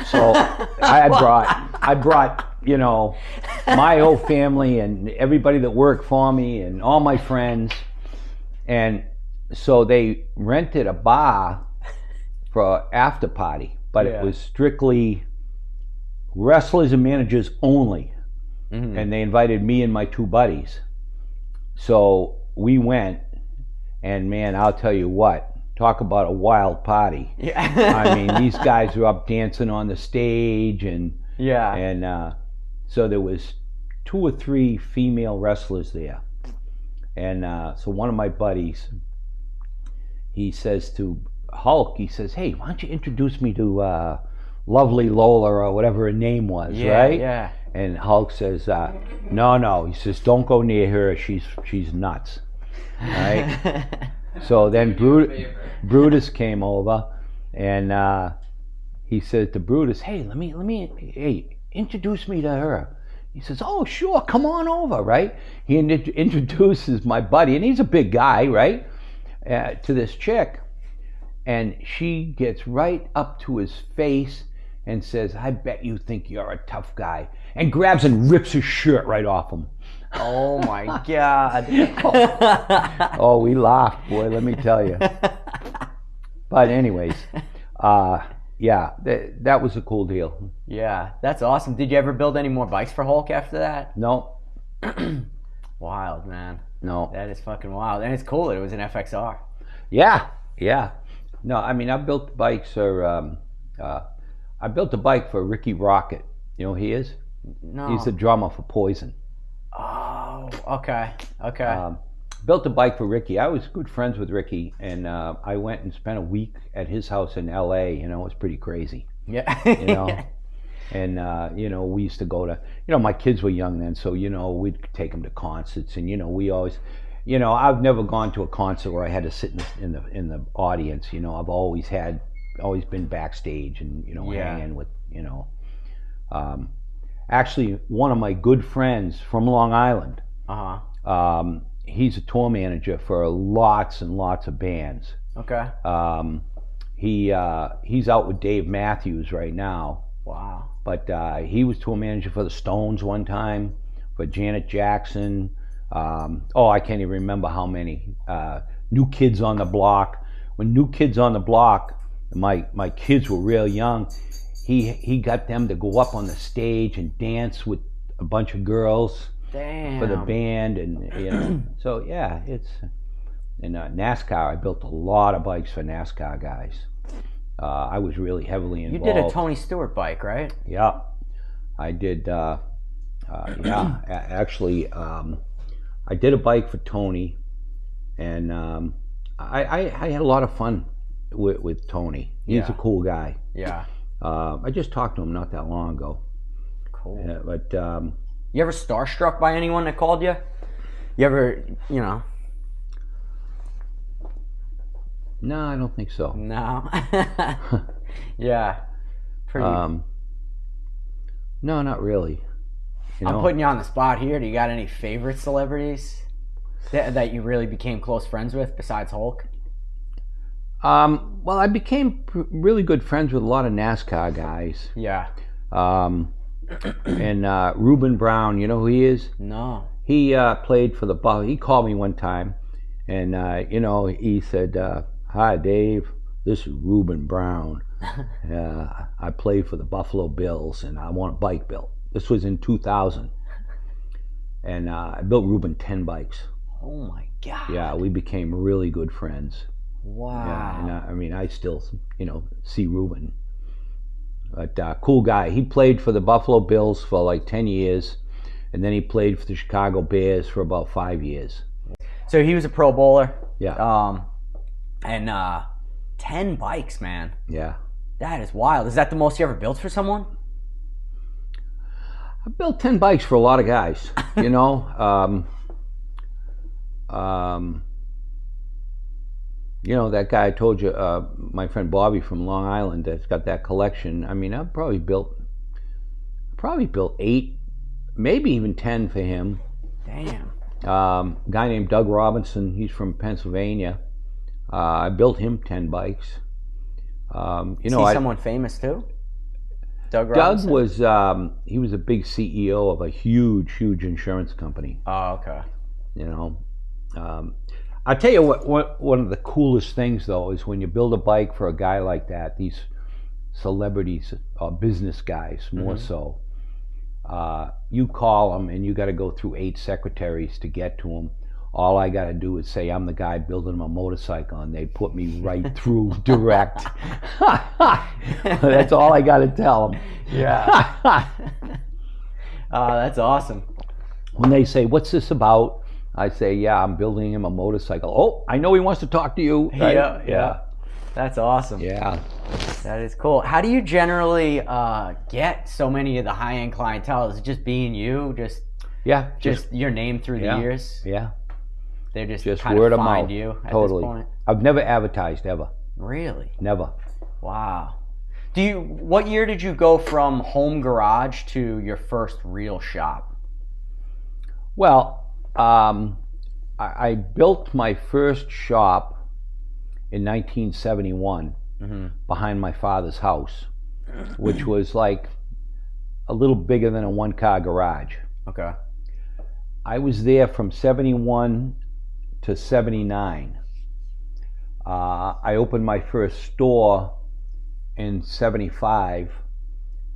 So I brought, you know, my whole family and everybody that worked for me and all my friends. And so they rented a bar for an after party, but it was strictly wrestlers and managers only. Mm-hmm. And they invited me and my two buddies. So we went, and man, I'll tell you what, talk about a wild party. Yeah. I mean, these guys were up dancing on the stage, and so there was 2 or 3 female wrestlers there. And so one of my buddies, he says to Hulk, he says, hey, why don't you introduce me to Lovely Lola, or whatever her name was, right? Yeah. And Hulk says, no. He says, don't go near her. She's nuts. Right? So then Brutus came over, and he says to Brutus, hey, introduce me to her. He says, oh, sure, come on over, right? He introduces my buddy, and he's a big guy, right, to this chick. And she gets right up to his face and says, I bet you think you're a tough guy, and grabs and rips his shirt right off him. Oh my God. Oh, we laughed, boy, let me tell you. But anyways, that was a cool deal. Yeah, that's awesome. Did you ever build any more bikes for Hulk after that? No. Wild, man. No. That is fucking wild. And it's cool that it was an FXR. Yeah. No, I mean, I built bikes for, I built a bike for Ricky Rocket. You know who he is? No. He's the drummer for Poison. Oh, okay. Built a bike for Ricky. I was good friends with Ricky, and I went and spent a week at his house in LA. You know, it was pretty crazy. Yeah. You know, and you know, we used to go to, you know, my kids were young then, so you know, we'd take them to concerts, and you know, we always, you know, I've never gone to a concert where I had to sit in the audience. You know, I've always been backstage, and you know, hanging with, you know. Actually, one of my good friends from Long Island, he's a tour manager for lots and lots of bands. Okay. He's out with Dave Matthews right now. Wow. But he was tour manager for the Stones one time, for Janet Jackson. I can't even remember how many. New Kids on the Block. When New Kids on the Block, my kids were real young. He got them to go up on the stage and dance with a bunch of girls Damn. for the band, and so yeah, it's in NASCAR. I built a lot of bikes for NASCAR guys. I was really heavily involved. You did a Tony Stewart bike, right? Yeah, I did. Actually, I did a bike for Tony, and I had a lot of fun with Tony. He's a cool guy. Yeah. I just talked to him not that long ago. Cool. But you ever starstruck by anyone that called you? You ever, no, I don't think so. No. Yeah. Pretty. No, not really. I'm putting you on the spot here. Do you got any favorite celebrities that you really became close friends with besides Hulk? Well, I became really good friends with a lot of NASCAR guys. Yeah. And Reuben Brown, you know who he is? No. He played for the Buffalo. He called me one time, and he said, "Hi, Dave. This is Reuben Brown. I play for the Buffalo Bills, and I want a bike built." This was in 2000, and I built Reuben 10 bikes. Oh my God. Yeah, we became really good friends. Wow. Yeah, and I still, see Reuben. But cool guy. He played for the Buffalo Bills for like 10 years, and then he played for the Chicago Bears for about 5 years. So he was a Pro Bowler. Yeah. And 10 bikes, man. Yeah. That is wild. Is that the most you ever built for someone? I built 10 bikes for a lot of guys, that guy I told you, my friend Bobby from Long Island, that's got that collection. I mean, I probably built 8, maybe even 10 for him. Damn. Guy named Doug Robinson, he's from Pennsylvania. I built him 10 bikes. Is he someone famous too? Doug Robinson? Doug was, he was a big CEO of a huge insurance company. Oh, okay. I'll tell you what, one of the coolest things though is when you build a bike for a guy like that, these celebrities or business guys more so, you call them and you got to go through 8 secretaries to get to them. All I got to do is say I'm the guy building them a motorcycle, and they put me right through direct. That's all I got to tell them. Yeah. That's awesome. When they say, "What's this about?" I say, "Yeah, I'm building him a motorcycle." "Oh, I know he wants to talk to you." Right? Yeah. That's awesome. Yeah. That is cool. How do you generally get so many of the high-end clientele? Is it just being you? Just your name through the years? Yeah. They just word kind of of find mouth. you at Totally. this point? I've never advertised ever. Really? Never. Wow. What year did you go from home garage to your first real shop? Well, I built my first shop in 1971 behind my father's house, which was like a little bigger than a 1-car garage. Okay. I was there from 71 to 79. I opened my first store in 75,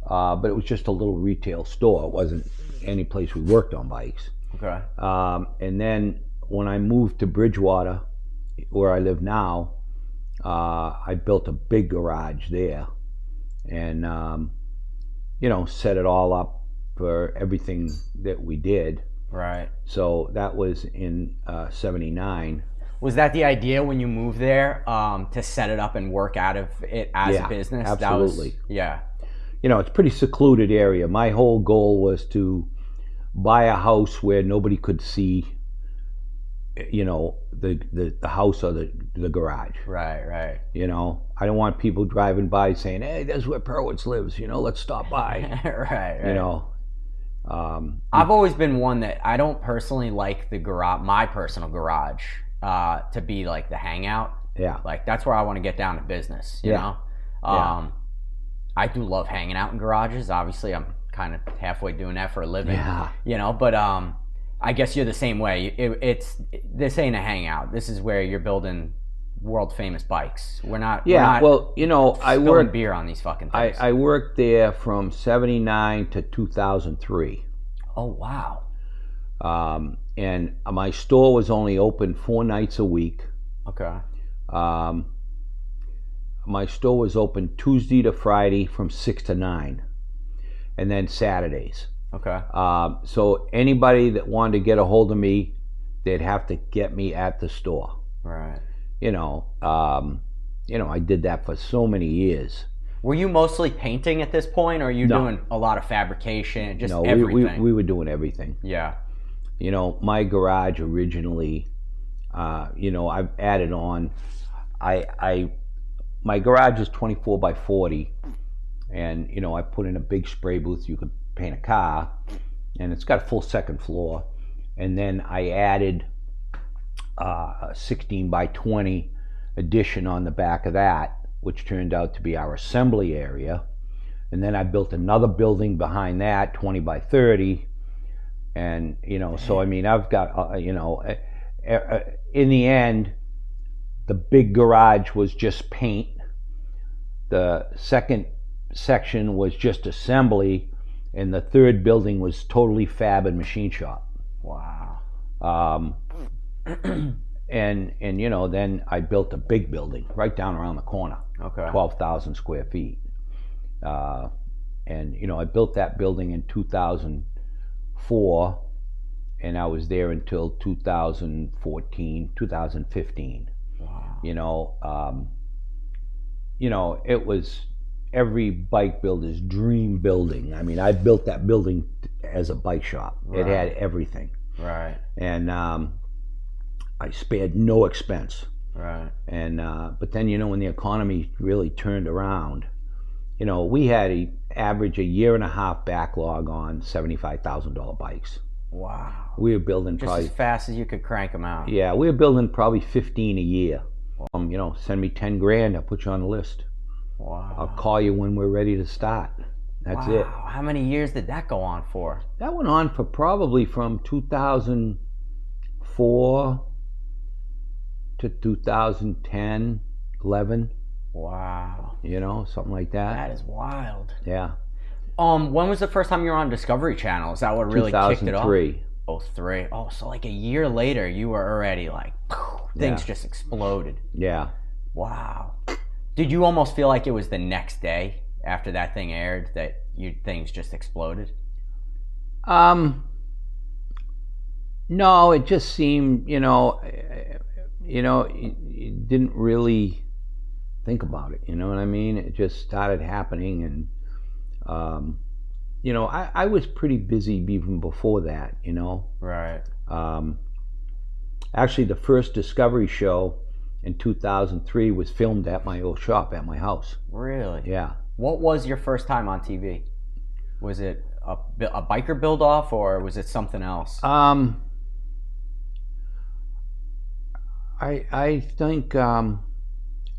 but it was just a little retail store. It wasn't any place we worked on bikes. Okay. And then when I moved to Bridgewater, where I live now, I built a big garage there, and set it all up for everything that we did. Right. So that was in 79. Was that the idea when you moved there, to set it up and work out of it as a business? Absolutely. Yeah. It's a pretty secluded area. My whole goal was to buy a house where nobody could see, the house or the garage. Right. I don't want people driving by saying, "Hey, there's where Perewitz lives. Let's stop by." Right. I've always been one that I don't personally like the garage, my personal garage, to be like the hangout. Yeah. Like that's where I want to get down to business, you know? I do love hanging out in garages. Obviously, I'm kind of halfway doing that for a living. Yeah. But I guess you're the same way. This ain't a hangout. This is where you're building world famous bikes. We're not I worked beer on these fucking things. I worked there from 79 to 2003. Oh, wow. And my store was only open 4 nights a week. Okay. My store was open Tuesday to Friday from 6 to 9, and then Saturdays. Okay. So anybody that wanted to get a hold of me, they'd have to get me at the store. Right. I did that for so many years. Were you mostly painting at this point, or are you doing a lot of fabrication, just everything? We were doing everything. Yeah. My garage originally, I've added on. My garage is 24 by 40, and I put in a big spray booth. You could paint a car, and it's got a full second floor. And then I added a 16 by 20 addition on the back of that, which turned out to be our assembly area. And then I built another building behind that, 20 by 30. And, so I mean, I've got, in the end, the big garage was just paint. The second section was just assembly. And the third building was totally fab and machine shop. Wow. And then I built a big building right down around the corner. Okay. 12,000 square feet. And I built that building in 2004, and I was there until 2015. Wow. It was every bike builder's dream building. I mean, I built that building as a bike shop. Right. It had everything. Right. And I spared no expense. Right. And but then when the economy really turned around, we had a average a year and a half backlog on $75,000 bikes. Wow. We were building just as fast as you could crank them out. Yeah, we were building probably 15 a year. Send me 10 grand, I'll put you on the list. Wow. I'll call you when we're ready to start. That's it. How many years did that go on for? That went on for probably from 2004 to 2010, 11. Wow. Something like that. That is wild. Yeah. When was the first time you were on Discovery Channel? Is that what really kicked it off? 2003. Oh, 3. Oh, so like a year later, you were already like, things just exploded. Yeah. Wow. Did you almost feel like it was the next day after that thing aired that things just exploded? No, it just seemed, you didn't really think about it. You know what I mean? It just started happening, and I was pretty busy even before that. Right. Actually, the first Discovery show in 2003 was filmed at my old shop at my house. Really? Yeah. What was your first time on TV? Was it a biker build-off, or was it something else? I think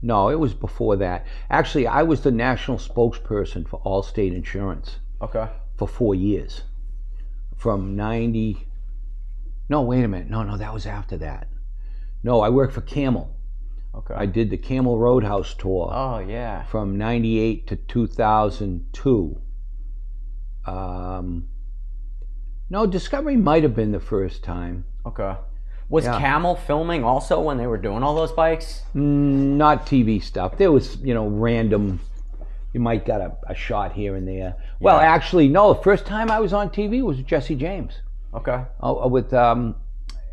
no, it was before that. Actually, I was the national spokesperson for Allstate Insurance. Okay. For 4 years, from 90. No, wait a minute. No, that was after that. No, I worked for Camel. Okay. I did the Camel Roadhouse tour. Oh yeah. From 98 to 2002. No, Discovery might have been the first time. Okay. Was Camel filming also when they were doing all those bikes? Not TV stuff. There was, random. You might got a shot here and there. Well, actually, no. The first time I was on TV was with Jesse James. Okay. With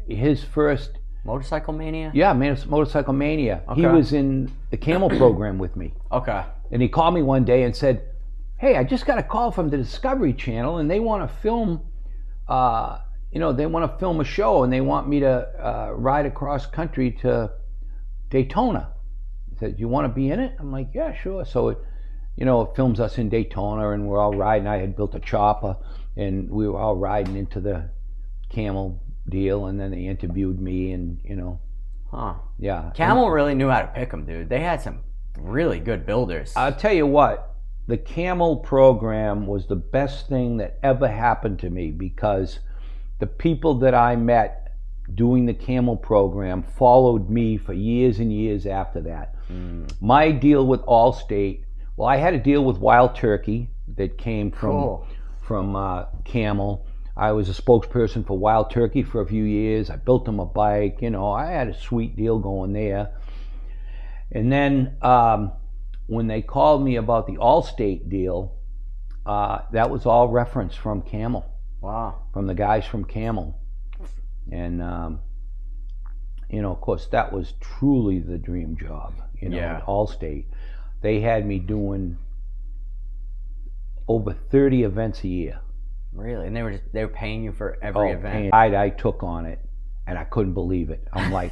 his first Motorcycle Mania? Yeah, Motorcycle Mania. Okay. He was in the Camel program with me. Okay. And he called me one day and said, "Hey, I just got a call from the Discovery Channel, and they want to film, they want to film a show, and they want me to ride across country to Daytona." He said, "You want to be in it?" I'm like, "Yeah, sure." So it films us in Daytona, and we're all riding. I had built a chopper, and we were all riding into the Camel deal, and then they interviewed me, and Huh. Yeah. Camel really knew how to pick them, dude. They had some really good builders. I'll tell you what, the Camel program was the best thing that ever happened to me, because the people that I met doing the Camel program followed me for years and years after that. My deal with Allstate, well, I had a deal with Wild Turkey that came from Camel. I was a spokesperson for Wild Turkey for a few years. I built them a bike. You know, I had a sweet deal going there. And then when they called me about the Allstate deal, that was all reference from Camel. Wow. From the guys from Camel. And, you know, of course, that was truly the dream job, you know, Yeah. Allstate. They had me doing over 30 events a year. Really? And they were paying you for every event? I took on it, and I couldn't believe it. I'm like,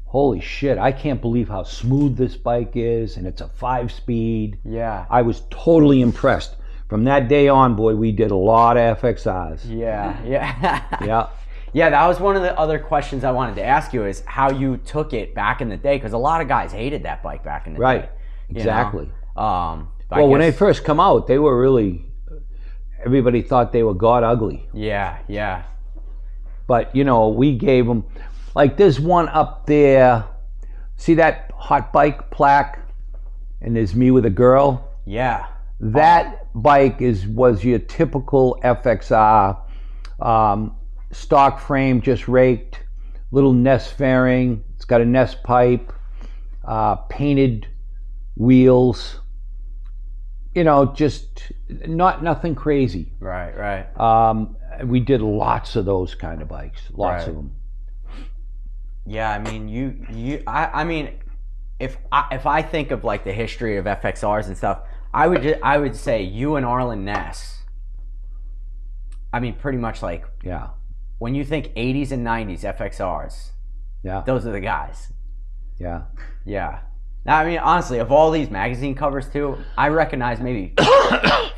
holy shit, I can't believe how smooth this bike is, and it's a 5-speed. Yeah. I was totally impressed. From that day on, boy, we did a lot of FXRs. Yeah. Yeah. Yeah, that was one of the other questions I wanted to ask you is how you took it back in the day, because a lot of guys hated that bike back in the day. Right. Exactly. Well, when they first come out, they were really, everybody thought they were god ugly. Yeah. But, you know, we gave them, like there's one up there, see that hot bike plaque? And there's me with a girl? Yeah. That bike was your typical FXR, stock frame just raked, little Ness fairing, it's got a Ness pipe, painted wheels, you know, just nothing crazy. Right. We did lots of those kind of bikes, lots of them. Yeah, I mean, I mean, if I think of like the history of FXRs and stuff, I would say you and Arlen Ness. I mean, pretty much like when you think 80s and 90s FXRs, those are the guys. Yeah. Now, I mean, honestly, of all these magazine covers too, I recognize maybe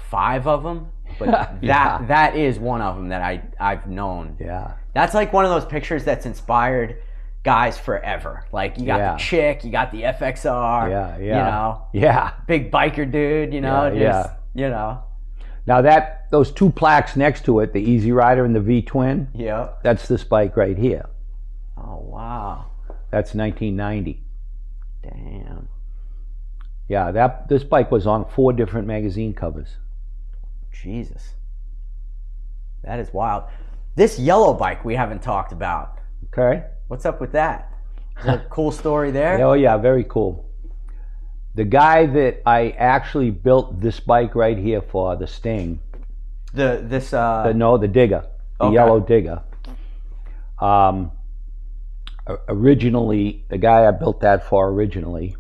5 of them, but that is one of them that I've known. Yeah. That's like one of those pictures that's inspired guys forever. Like you got the chick, you got the FXR, you know. Yeah. Big biker dude, you know, you know. Now those 2 plaques next to it, the Easy Rider and the V-Twin, that's this bike right here. Oh, wow. That's 1990. Damn. Yeah, this bike was on 4 different magazine covers. Jesus. That is wild. This yellow bike we haven't talked about. Okay. What's up with that? Is there a cool story there? Oh, yeah, very cool. The guy that I actually built this bike right here for, the Sting. The Digger. The yellow Digger. Originally, the guy I built that for originally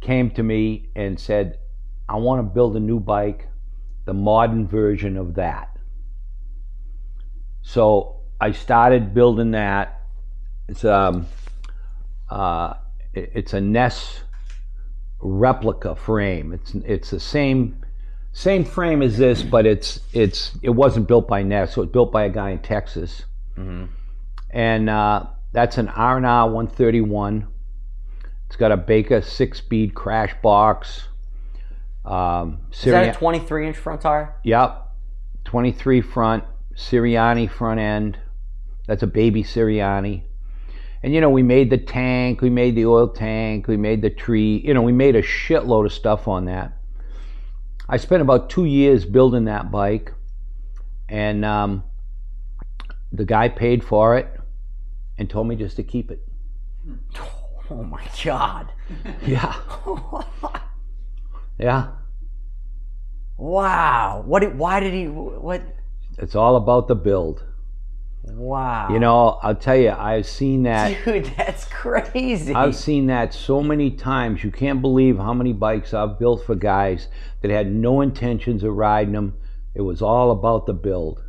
came to me and said, I want to build a new bike, the modern version of that. So I started building that. It's a Ness replica frame. It's the same frame as this, but it wasn't built by Ness. So it was built by a guy in Texas. Mm-hmm. And that's an R&R 131. It's got a Baker 6-speed crash box. Is that a 23-inch front tire? Yep. 23 front, Sirianni front end. That's a baby Sirianni. And, you know, we made the tank, we made the oil tank, we made the tree. You know, we made a shitload of stuff on that. I spent about 2 years building that bike. And the guy paid for it and told me just to keep it. Oh my God. Yeah. Yeah. Wow. Why did he? It's all about the build. Wow. You know, I'll tell you, I've seen that. Dude, that's crazy. I've seen that so many times. You can't believe how many bikes I've built for guys that had no intentions of riding them. It was all about the build.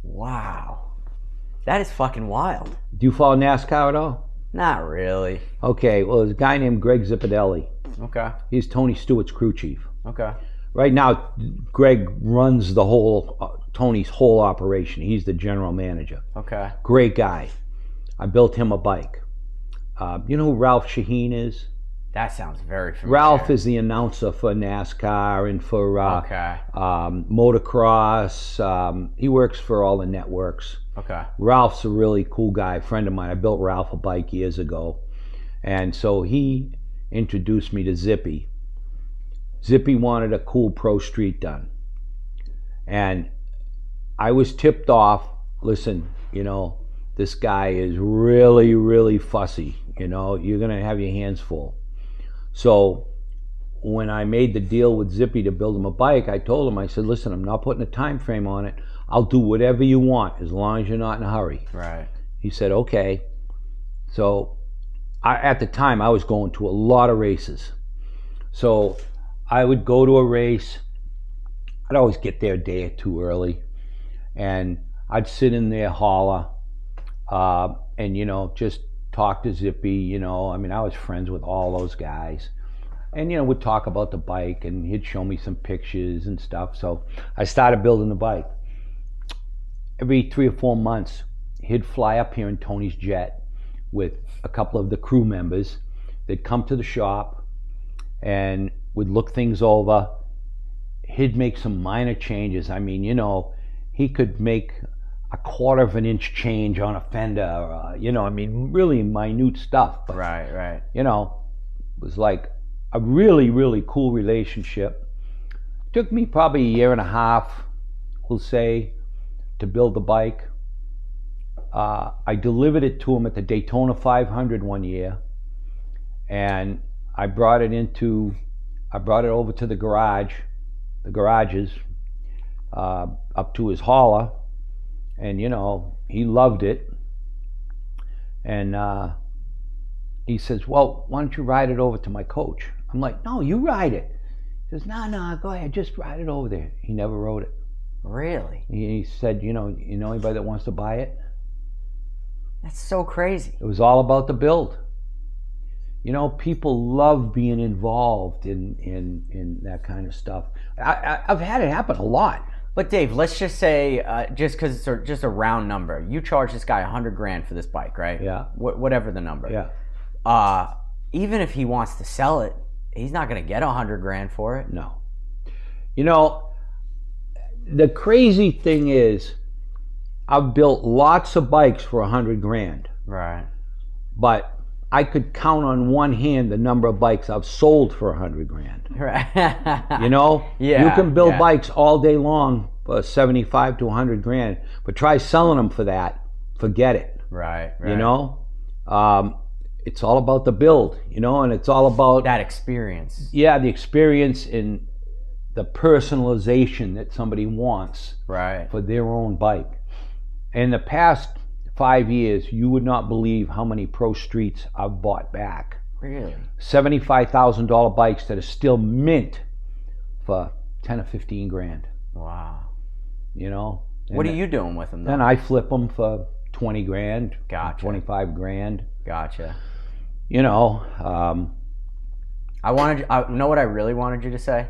Wow. That is fucking wild. Do you follow NASCAR at all? Not really. Okay, well, there's a guy named Greg Zippadelli. Okay. He's Tony Stewart's crew chief. Okay. Right now, Greg runs the whole, Tony's whole operation. He's the general manager. Okay. Great guy. I built him a bike. You know who Ralph Shaheen is? That sounds very familiar. Ralph is the announcer for NASCAR and for motocross. He works for all the networks. Okay. Ralph's a really cool guy, a friend of mine. I built Ralph a bike years ago. And so he introduced me to Zippy. Zippy wanted a cool pro street done. And I was tipped off. Listen, you know, this guy is really, really fussy. You know, you're gonna have your hands full. So when I made the deal with Zippy to build him a bike, I told him, I said, listen, I'm not putting a time frame on it. I'll do whatever you want as long as you're not in a hurry. Right. He said, okay. So at the time, I was going to a lot of races. So I would go to a race. I'd always get there a day or two early. And I'd sit in there, holler, and, you know, just talk to Zippy. You know, I mean, I was friends with all those guys. And, you know, we'd talk about the bike, and he'd show me some pictures and stuff. So I started building the bike. Every 3 or 4 months, he'd fly up here in Tony's jet with a couple of the crew members. They'd come to the shop and would look things over. He'd make some minor changes. I mean, you know, he could make a 1/4 of an inch change on a fender, you know, I mean, really minute stuff. But, Right. you know, it was like a really, really cool relationship. Took me probably a year and a half, we'll say, to build the bike. I delivered it to him at the Daytona 500 one year, and I brought it over to the garages, up to his hauler, and, you know, he loved it. And he says, well, why don't you ride it over to my coach? I'm like, no, you ride it. He says, no, go ahead, just ride it over there. He never rode it. Really? He said, you know anybody that wants to buy it? That's so crazy. It was all about the build. You know, people love being involved in that kind of stuff. I've had it happen a lot. But Dave, let's just say, just because it's just a round number, you charge this guy $100,000 for this bike, right? Yeah. Whatever the number. Yeah. Even if he wants to sell it, he's not going to get $100,000 for it. No. You know, the crazy thing is, I've built lots of bikes for $100,000. Right. But I could count on one hand the number of bikes I've sold for $100,000. Right. You know, Yeah, you can build yeah. bikes all day long for $75,000 to $100,000, but try selling them for that. Forget it. Right. You know, it's all about the build. You know, and it's all about that experience. Yeah, the experience and the personalization that somebody wants. Right. For their own bike. In the past 5 years, you would not believe how many Pro Streets I've bought back. Really? $75,000 bikes that are still mint for 10 or 15 grand. Wow. You know? What are you doing with them, though? Then I flip them for 20 grand, Gotcha. 25 grand. Gotcha. You know, I know what I really wanted you to say?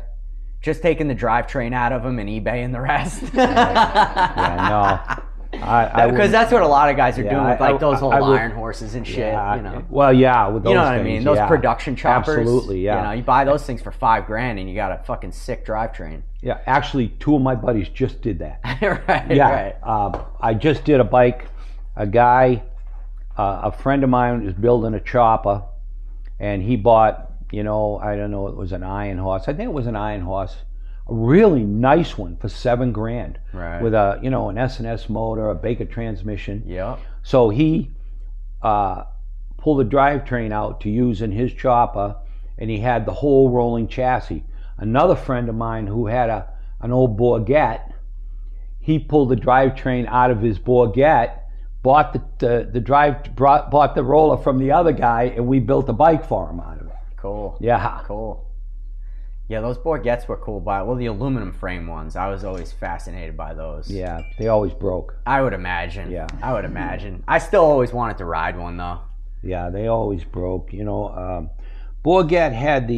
Just taking the drivetrain out of them and eBaying the rest. yeah, no. Because that's what a lot of guys are doing with like those old I would- iron horses and shit. Yeah, you know, well, yeah, with those you know what I things, mean? Those yeah. production choppers. Absolutely, yeah. You know, you buy those things for $5,000 and you got a fucking sick drivetrain. Yeah, actually, 2 of my buddies just did that. Right. Yeah, Right. I just did a bike. A guy, a friend of mine was building a chopper, and he bought, you know, I don't know, it was an iron horse. I think it was an iron horse, a really nice one for $7 grand, Right. with a, you know, an S&S motor, a Baker transmission. Yep. So he pulled the drivetrain out to use in his chopper, and he had the whole rolling chassis. Another friend of mine who had an old Bourget, he pulled the drivetrain out of his Bourget, bought bought the roller from the other guy, and we built a bike for him out of it. Cool. Yeah. Cool. Yeah, those Bourgets were cool. Well, the aluminum frame ones, I was always fascinated by those. Yeah, they always broke. I would imagine. Yeah. I would imagine. I still always wanted to ride one, though. Yeah, they always broke. You know, Bourget had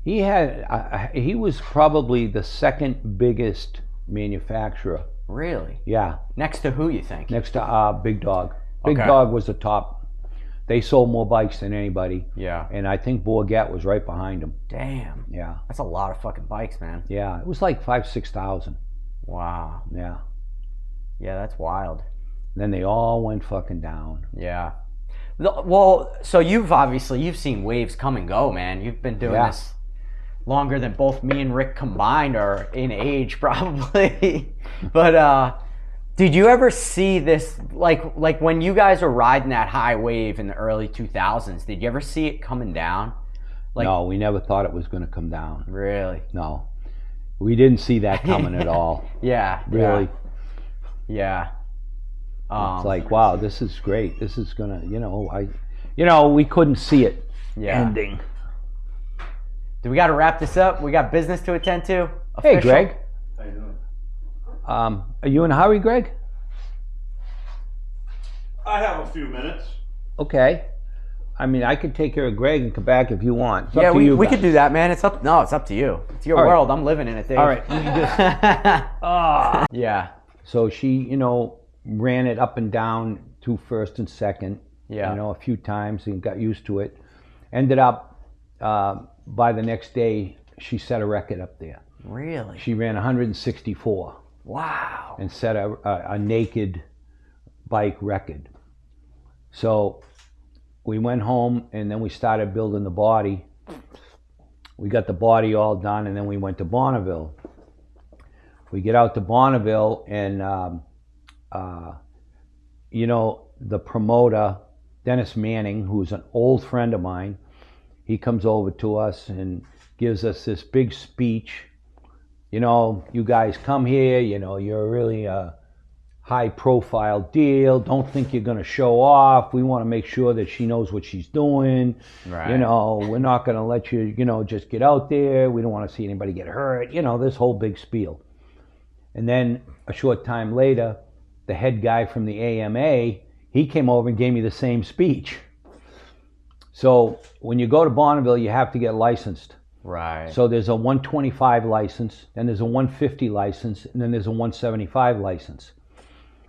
he was probably the second biggest manufacturer. Really? Yeah. Next to who, you think? Next to Big Dog. Big Okay. Dog was the top. They sold more bikes than anybody. Yeah. And I think Bourget was right behind them. Damn. Yeah. That's a lot of fucking bikes, man. Yeah. It was like 5,000-6,000. Wow. Yeah. Yeah, that's wild. Then they all went fucking down. Yeah. Well, so you've seen waves come and go, man. You've been doing Yeah. this. longer than both me and Rick combined are in age, probably. But did you ever see this, like when you guys were riding that high wave in the early 2000s? Did you ever see it coming down? Like, no, we never thought it was going to come down. Really? No, we didn't see that coming at all. Yeah. Really. Yeah. It's like, wow, this is great. This is gonna, we couldn't see it ending. Do we got to wrap this up? We got business to attend to. Hey, Greg. How you doing? Are you in a hurry, Greg? I have a few minutes. Okay. I mean, I could take care of Greg and come back if you want. It's Yeah, up to you we guys. could do that, man. It's up to you. It's your All right. world. I'm living in it, Dave. All right. Yeah. So she, ran it up and down to first and second, a few times and got used to it. Ended up, by the next day, she set a record up there. Really? She ran 164 Wow. and set a naked bike record. So we went home and then we started building the body. We got the body all done and then we went to Bonneville. We get out to Bonneville and, the promoter, Dennis Manning, who's an old friend of mine, he comes over to us and gives us this big speech. You guys come here, you're really a high profile deal. Don't think you're going to show off. We want to make sure that she knows what she's doing. Right. We're not going to let you, just get out there. We don't want to see anybody get hurt. This whole big spiel. And then a short time later, the head guy from the AMA, he came over and gave me the same speech. So when you go to Bonneville, you have to get licensed. Right. So there's a 125 license, then there's a 150 license, and then there's a 175 license.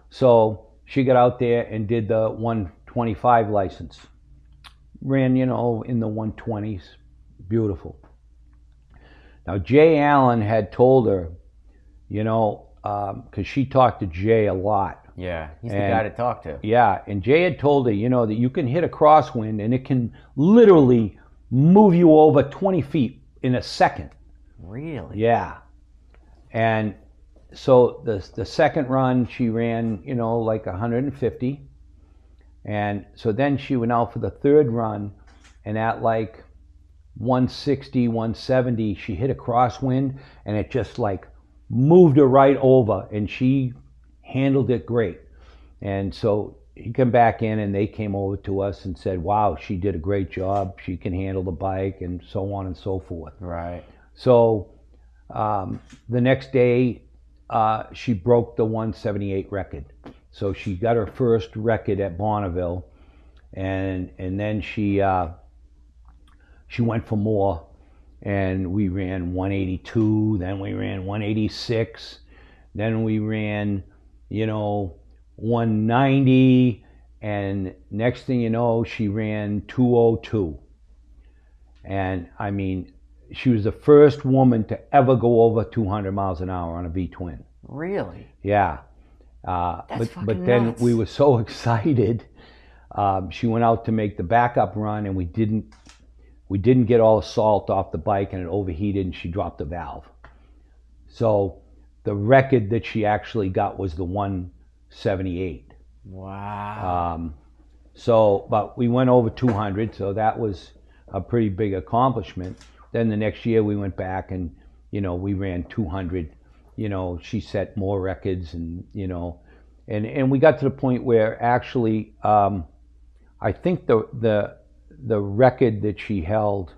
So she got out there and did the 125 license. Ran, in the 120s. Beautiful. Now, Jay Allen had told her, because she talked to Jay a lot. Yeah, he's the guy to talk to. Yeah, and Jay had told her, that you can hit a crosswind and it can literally move you over 20 feet in a second. Really? Yeah. And so the second run, she ran, like 150. And so then she went out for the third run, and at like 160, 170, she hit a crosswind, and it just like moved her right over, and she handled it great. And so he came back in, and they came over to us and said, wow, she did a great job. She can handle the bike, and so on and so forth. Right. So the next day, she broke the 178 record. So she got her first record at Bonneville, and then she went for more, and we ran 182, then we ran 186, then we ran, 190, and next thing you know, she ran 202. And I mean, she was the first woman to ever go over 200 miles an hour on a V-twin. Really? Yeah. That's but then nuts. we were so excited. She went out to make the backup run, and we didn't get all the salt off the bike, and it overheated, and she dropped the valve. So the record that she actually got was the 178. Wow. But we went over 200, so that was a pretty big accomplishment. Then the next year we went back and, we ran 200. She set more records, and, and we got to the point where actually, I think the record that she held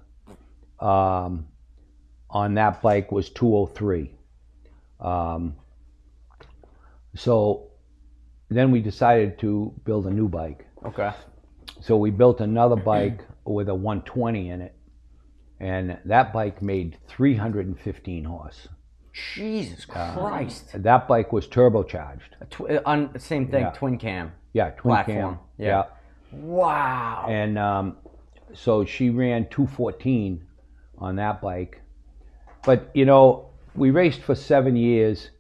on that bike was 203. So then we decided to build a new bike. Okay. So we built another bike with a 120 in it, and that bike made 315 horse. Jesus Christ. That bike was turbocharged. On same thing, Yeah. twin cam. Yeah, twin Platform. cam. Yeah. Wow. And so she ran 214 on that bike. But, we raced for 7 years,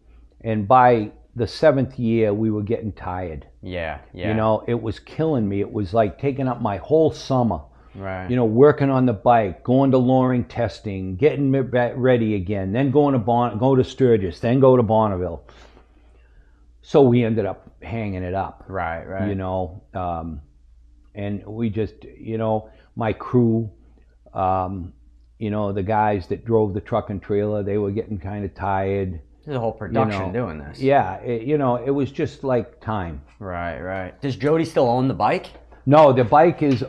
and by the 7th year, we were getting tired. Yeah. It was killing me. It was like taking up my whole summer Right. You know, working on the bike, going to Loring testing, getting it ready again, then going to go to Sturgis, then go to Bonneville. So we ended up hanging it up. Right. Right. You know, and we just, you know, my crew, you know, the guys that drove the truck and trailer, they were getting kind of tired. There's a whole production You know, doing this. Yeah, you know, it was just like time. Right. Right. Does Jody still own the bike? No,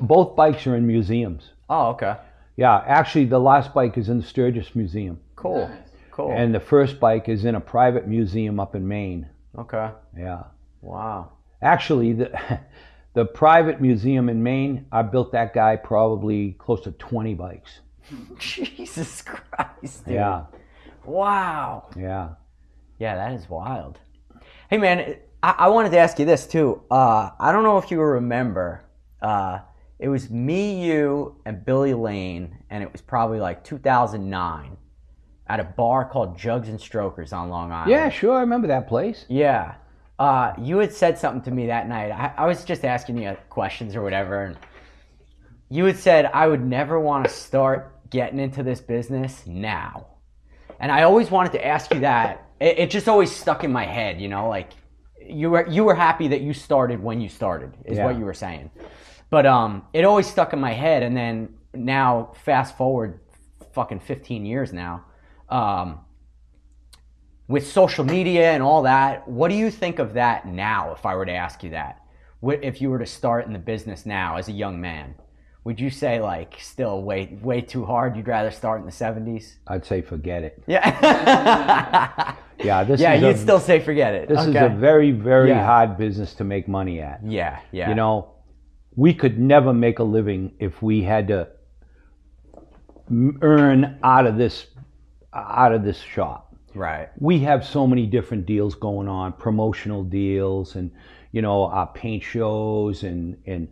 both bikes are in museums. Oh, okay. Yeah, actually, the last bike is in the Sturgis Museum. Cool. Nice. Cool. And the first bike is in a private museum up in Maine. Okay. Yeah. Wow. Actually, the private museum in Maine, I built that guy probably close to 20 bikes. Jesus Christ, dude. Yeah. Wow. Yeah. Yeah, that is wild. Hey, man, I wanted to ask you this, too. I don't know if you remember. It was me, you, and Billy Lane, and it was probably like 2009 at a bar called Jugs and Strokers on Long Island. Yeah, sure. I remember that place. Yeah. You had said something to me that night. I was just asking you questions or whatever, and you had said, I would never want to start getting into this business now. And I always wanted to ask you that. It just always stuck in my head, you know, like you were happy that you started when you started, is what you were saying. But it always stuck in my head, and then now, fast forward fucking 15 years now, with social media and all that, what do you think of that now, if I were to ask you that? If you were to start in the business now as a young man, would you say, like, still way too hard, you'd rather start in the 70s? I'd say forget it. Yeah. Yeah, you'd still say forget it. This is a very, very hard business to make money at. Yeah. You know, we could never make a living if we had to earn out of this shop. Right. We have so many different deals going on, promotional deals, and you know, paint shows, and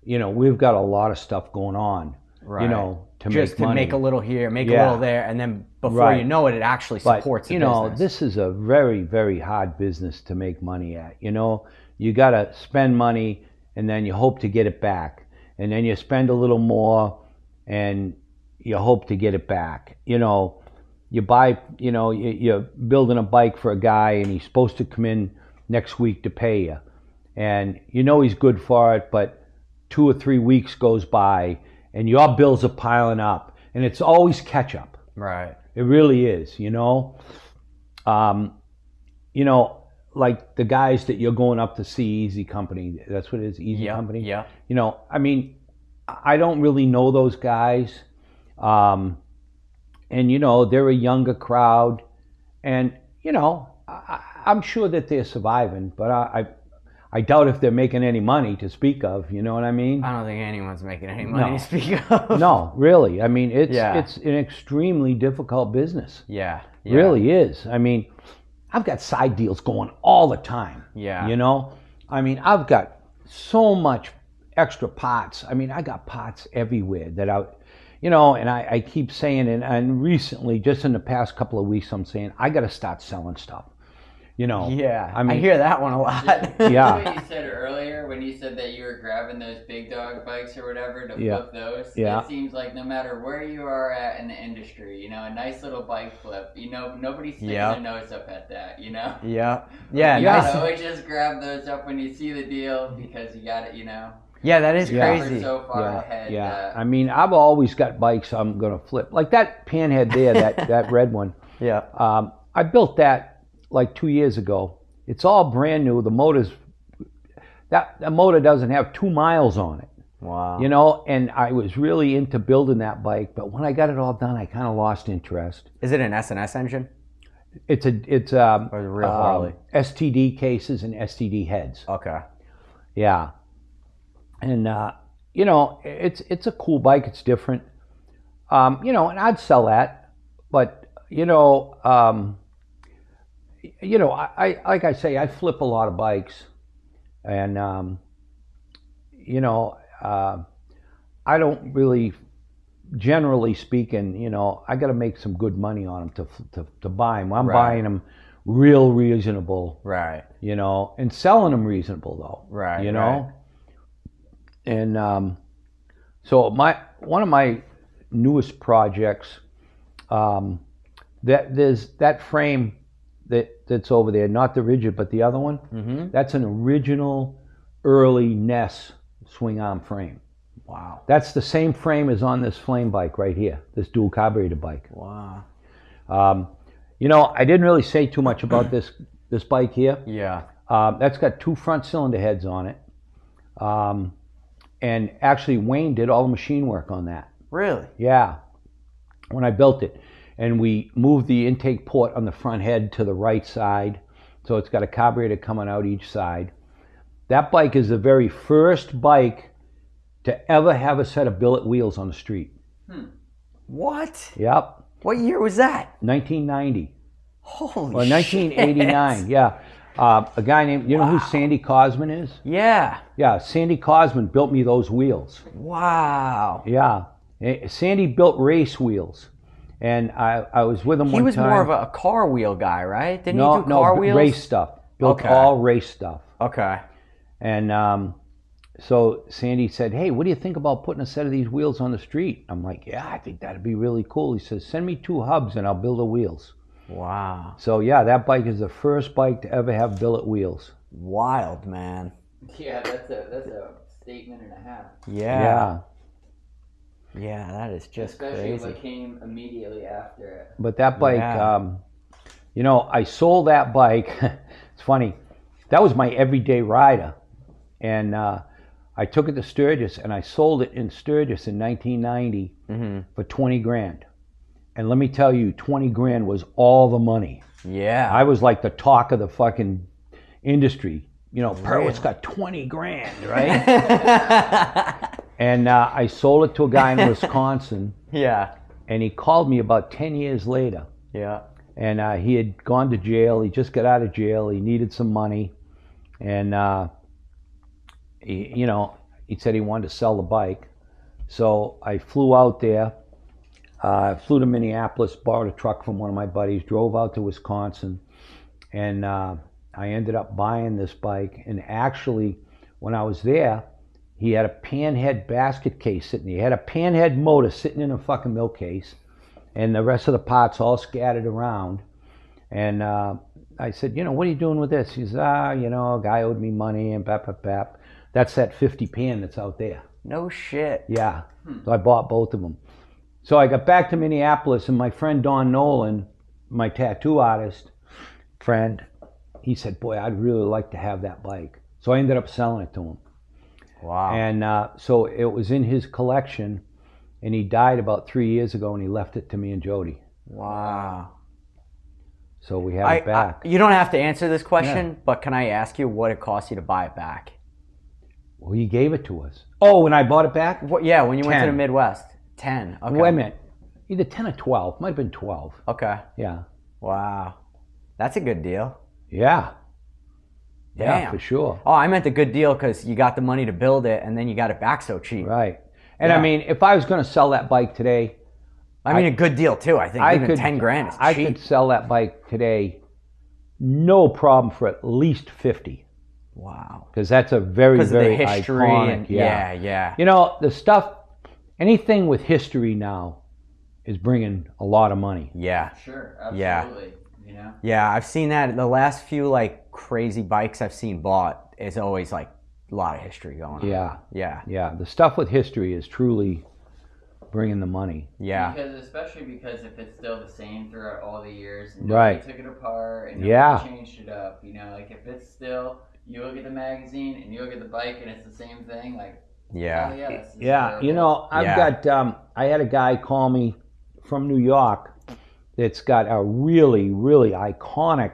you know, we've got a lot of stuff going on. Right. You know, just make money. make a little here, make a little there, and then before you know it, it actually supports but, you the know, business. this is a very, very hard business to make money at. You know, you got to spend money, and then you hope to get it back, and then you spend a little more, and you hope to get it back. You know, you buy, you know, you're building a bike for a guy, and he's supposed to come in next week to pay you, and you know he's good for it, but 2 or 3 weeks goes by, and your bills are piling up, and it's always catch up. Right. It really is, you know. You know, like the guys that you're going up to see, Easy Company. That's what it is, Easy Company. Yeah. You know, I mean, I don't really know those guys, and you know, they're a younger crowd, and you know, I'm sure that they're surviving, but I doubt if they're making any money to speak of. You know what I mean? I don't think anyone's making any money to speak of. No, really. I mean, it's an extremely difficult business. Yeah. Really is. I mean, I've got side deals going all the time. Yeah. You know? I mean, I've got so much extra parts. I mean, I got parts everywhere that you know, and I keep saying, and recently, just in the past couple of weeks, I'm saying, I got to start selling stuff. You know? Yeah. I mean, I hear that one a lot. Yeah. What you said earlier when you said that you were grabbing those big dog bikes or whatever to flip those. Yeah. It seems like no matter where you are at in the industry, you know, a nice little bike flip, you know, nobody's sticking their nose up at that, you know? Yeah. Yeah. You Nice. always just grab those up when you see the deal because you got it, you know. Yeah, that is Covered crazy. so far ahead. Yeah. I mean, I've always got bikes I'm going to flip. Like that Panhead there, that red one. Yeah. I built that like 2 years ago. It's all brand new. The motor doesn't have 2 miles on it. Wow. You know, and I was really into building that bike, but when I got it all done, I kind of lost interest. Is it an S&S engine? It's Or the real Harley? STD cases and STD heads. Okay. Yeah. And you know, it's a cool bike. It's different. You know, and I'd sell that, but you know, I like I say, I flip a lot of bikes, and you know, I don't really, generally speaking, you know, I got to make some good money on them to buy them. I'm buying them real reasonable, Right. you know, and selling them reasonable though, Right. you know, and So one of my newest projects, there's that frame that's over there, not the rigid, but the other one. Mm-hmm. That's an original early NES swing arm frame. Wow. That's the same frame as on this flame bike right here, this dual carburetor bike. Wow. I didn't really say too much about this bike here. Yeah. That's got 2 front cylinder heads on it. And actually Wayne did all the machine work on that. Really? Yeah. When I built it. And we moved the intake port on the front head to the right side. So it's got a carburetor coming out each side. That bike is the very first bike to ever have a set of billet wheels on the street. What? Yep. What year was that? 1990. Holy Or 1989, shit. yeah. A guy named, you know who Sandy Cosman is? Yeah. Yeah, Sandy Cosman built me those wheels. Wow. Yeah. Sandy built race wheels. And I was with him one time. He was more of a car wheel guy, right? Didn't no, he do car no, wheels? race stuff. Built Okay. all race stuff. Okay. And so Sandy said, hey, what do you think about putting a set of these wheels on the street? I'm like, yeah, I think that'd be really cool. He says, send me 2 hubs and I'll build the wheels. Wow. So yeah, that bike is the first bike to ever have billet wheels. Wild, man. Yeah, that's a statement and a half. Yeah. Yeah, that is just Especially crazy. what came immediately after it. But that bike, Yeah. I sold that bike. It's funny. That was my everyday rider. And I took it to Sturgis and I sold it in Sturgis in 1990 for 20 grand. And let me tell you, 20 grand was all the money. Yeah. I was like the talk of the fucking industry. Perewitz got 20 grand, right? And I sold it to a guy in Wisconsin. Yeah. And he called me about 10 years later. Yeah. And he had gone to jail. He just got out of jail. He needed some money. And, he said he wanted to sell the bike. So I flew out there. Flew to Minneapolis, borrowed a truck from one of my buddies, drove out to Wisconsin. And I ended up buying this bike. And actually, when I was there, he had a panhead basket case sitting there. He had a panhead motor sitting in a fucking milk case. And the rest of the parts all scattered around. And I said, what are you doing with this? He says, a guy owed me money and bap. That's that 50 pan that's out there. No shit. Yeah. So I bought both of them. So I got back to Minneapolis and my friend Don Nolan, my tattoo artist friend, he said, boy, I'd really like to have that bike. So I ended up selling it to him. Wow. And so it was in his collection and he died about 3 years ago and he left it to me and Jody. Wow. So we have it back. You don't have to answer this question, but can I ask you what it cost you to buy it back? Well, he gave it to us. Oh, when I bought it back? When you went to 10. the Midwest. 10. Okay. Wait a minute. Either 10 or 12. Might have been 12. Okay. Yeah. Wow. That's a good deal. Yeah. Damn. Yeah, for sure. Oh, I meant the good deal because you got the money to build it and then you got it back so cheap. Right. And Yeah. I mean, if I was going to sell that bike today, I mean, a good deal too. I think even 10 grand is cheap. I could sell that bike today, no problem, for at least 50. Wow. Because that's a very, Because of very the history iconic. and yeah. The stuff, anything with history now is bringing a lot of money. Yeah. Sure, Yeah. absolutely. Yeah, I've seen that. The last few crazy bikes I've seen bought is always a lot of history going on. Yeah. Yeah. The stuff with history is truly bringing the money. Yeah. Especially because if it's still the same throughout all the years, and Right. nobody took it apart and Yeah. nobody changed it up, if it's still, you look at the magazine and you look at the bike and it's the same thing, Yeah. oh yeah, this is Yeah, terrible. I've got, I had a guy call me from New York that's got a really, really iconic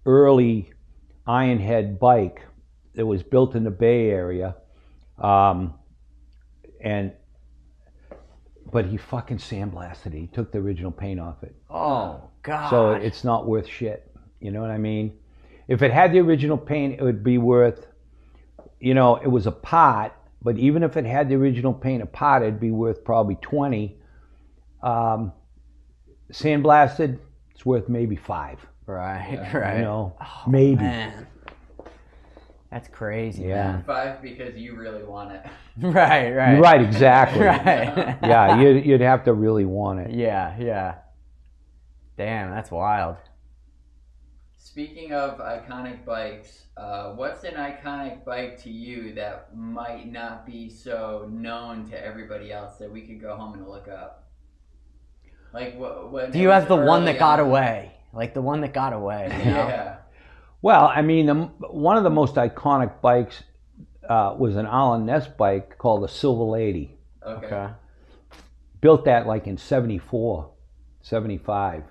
early Ironhead bike that was built in the Bay Area. But he fucking sandblasted it. He took the original paint off it. Oh, God. So it's not worth shit. You know what I mean? If it had the original paint, it would be worth, it was a part, but even if it had the original paint apart, it'd be worth probably 20. Sandblasted, it's worth maybe 5. Right. Maybe. Man. That's crazy, Yeah. man. 5 because you really want it. Right, right. You're right, exactly. Right. Yeah, you'd have to really want it. Yeah, yeah. Damn, that's wild. Speaking of iconic bikes, what's an iconic bike to you that might not be so known to everybody else that we could go home and look up? Like what? Do you have the one that got away? Like the one that got away, you know? Yeah. Well, I mean, one of the most iconic bikes was an Alan Ness bike called the Silver Lady. Okay. Built that like in 74, 75.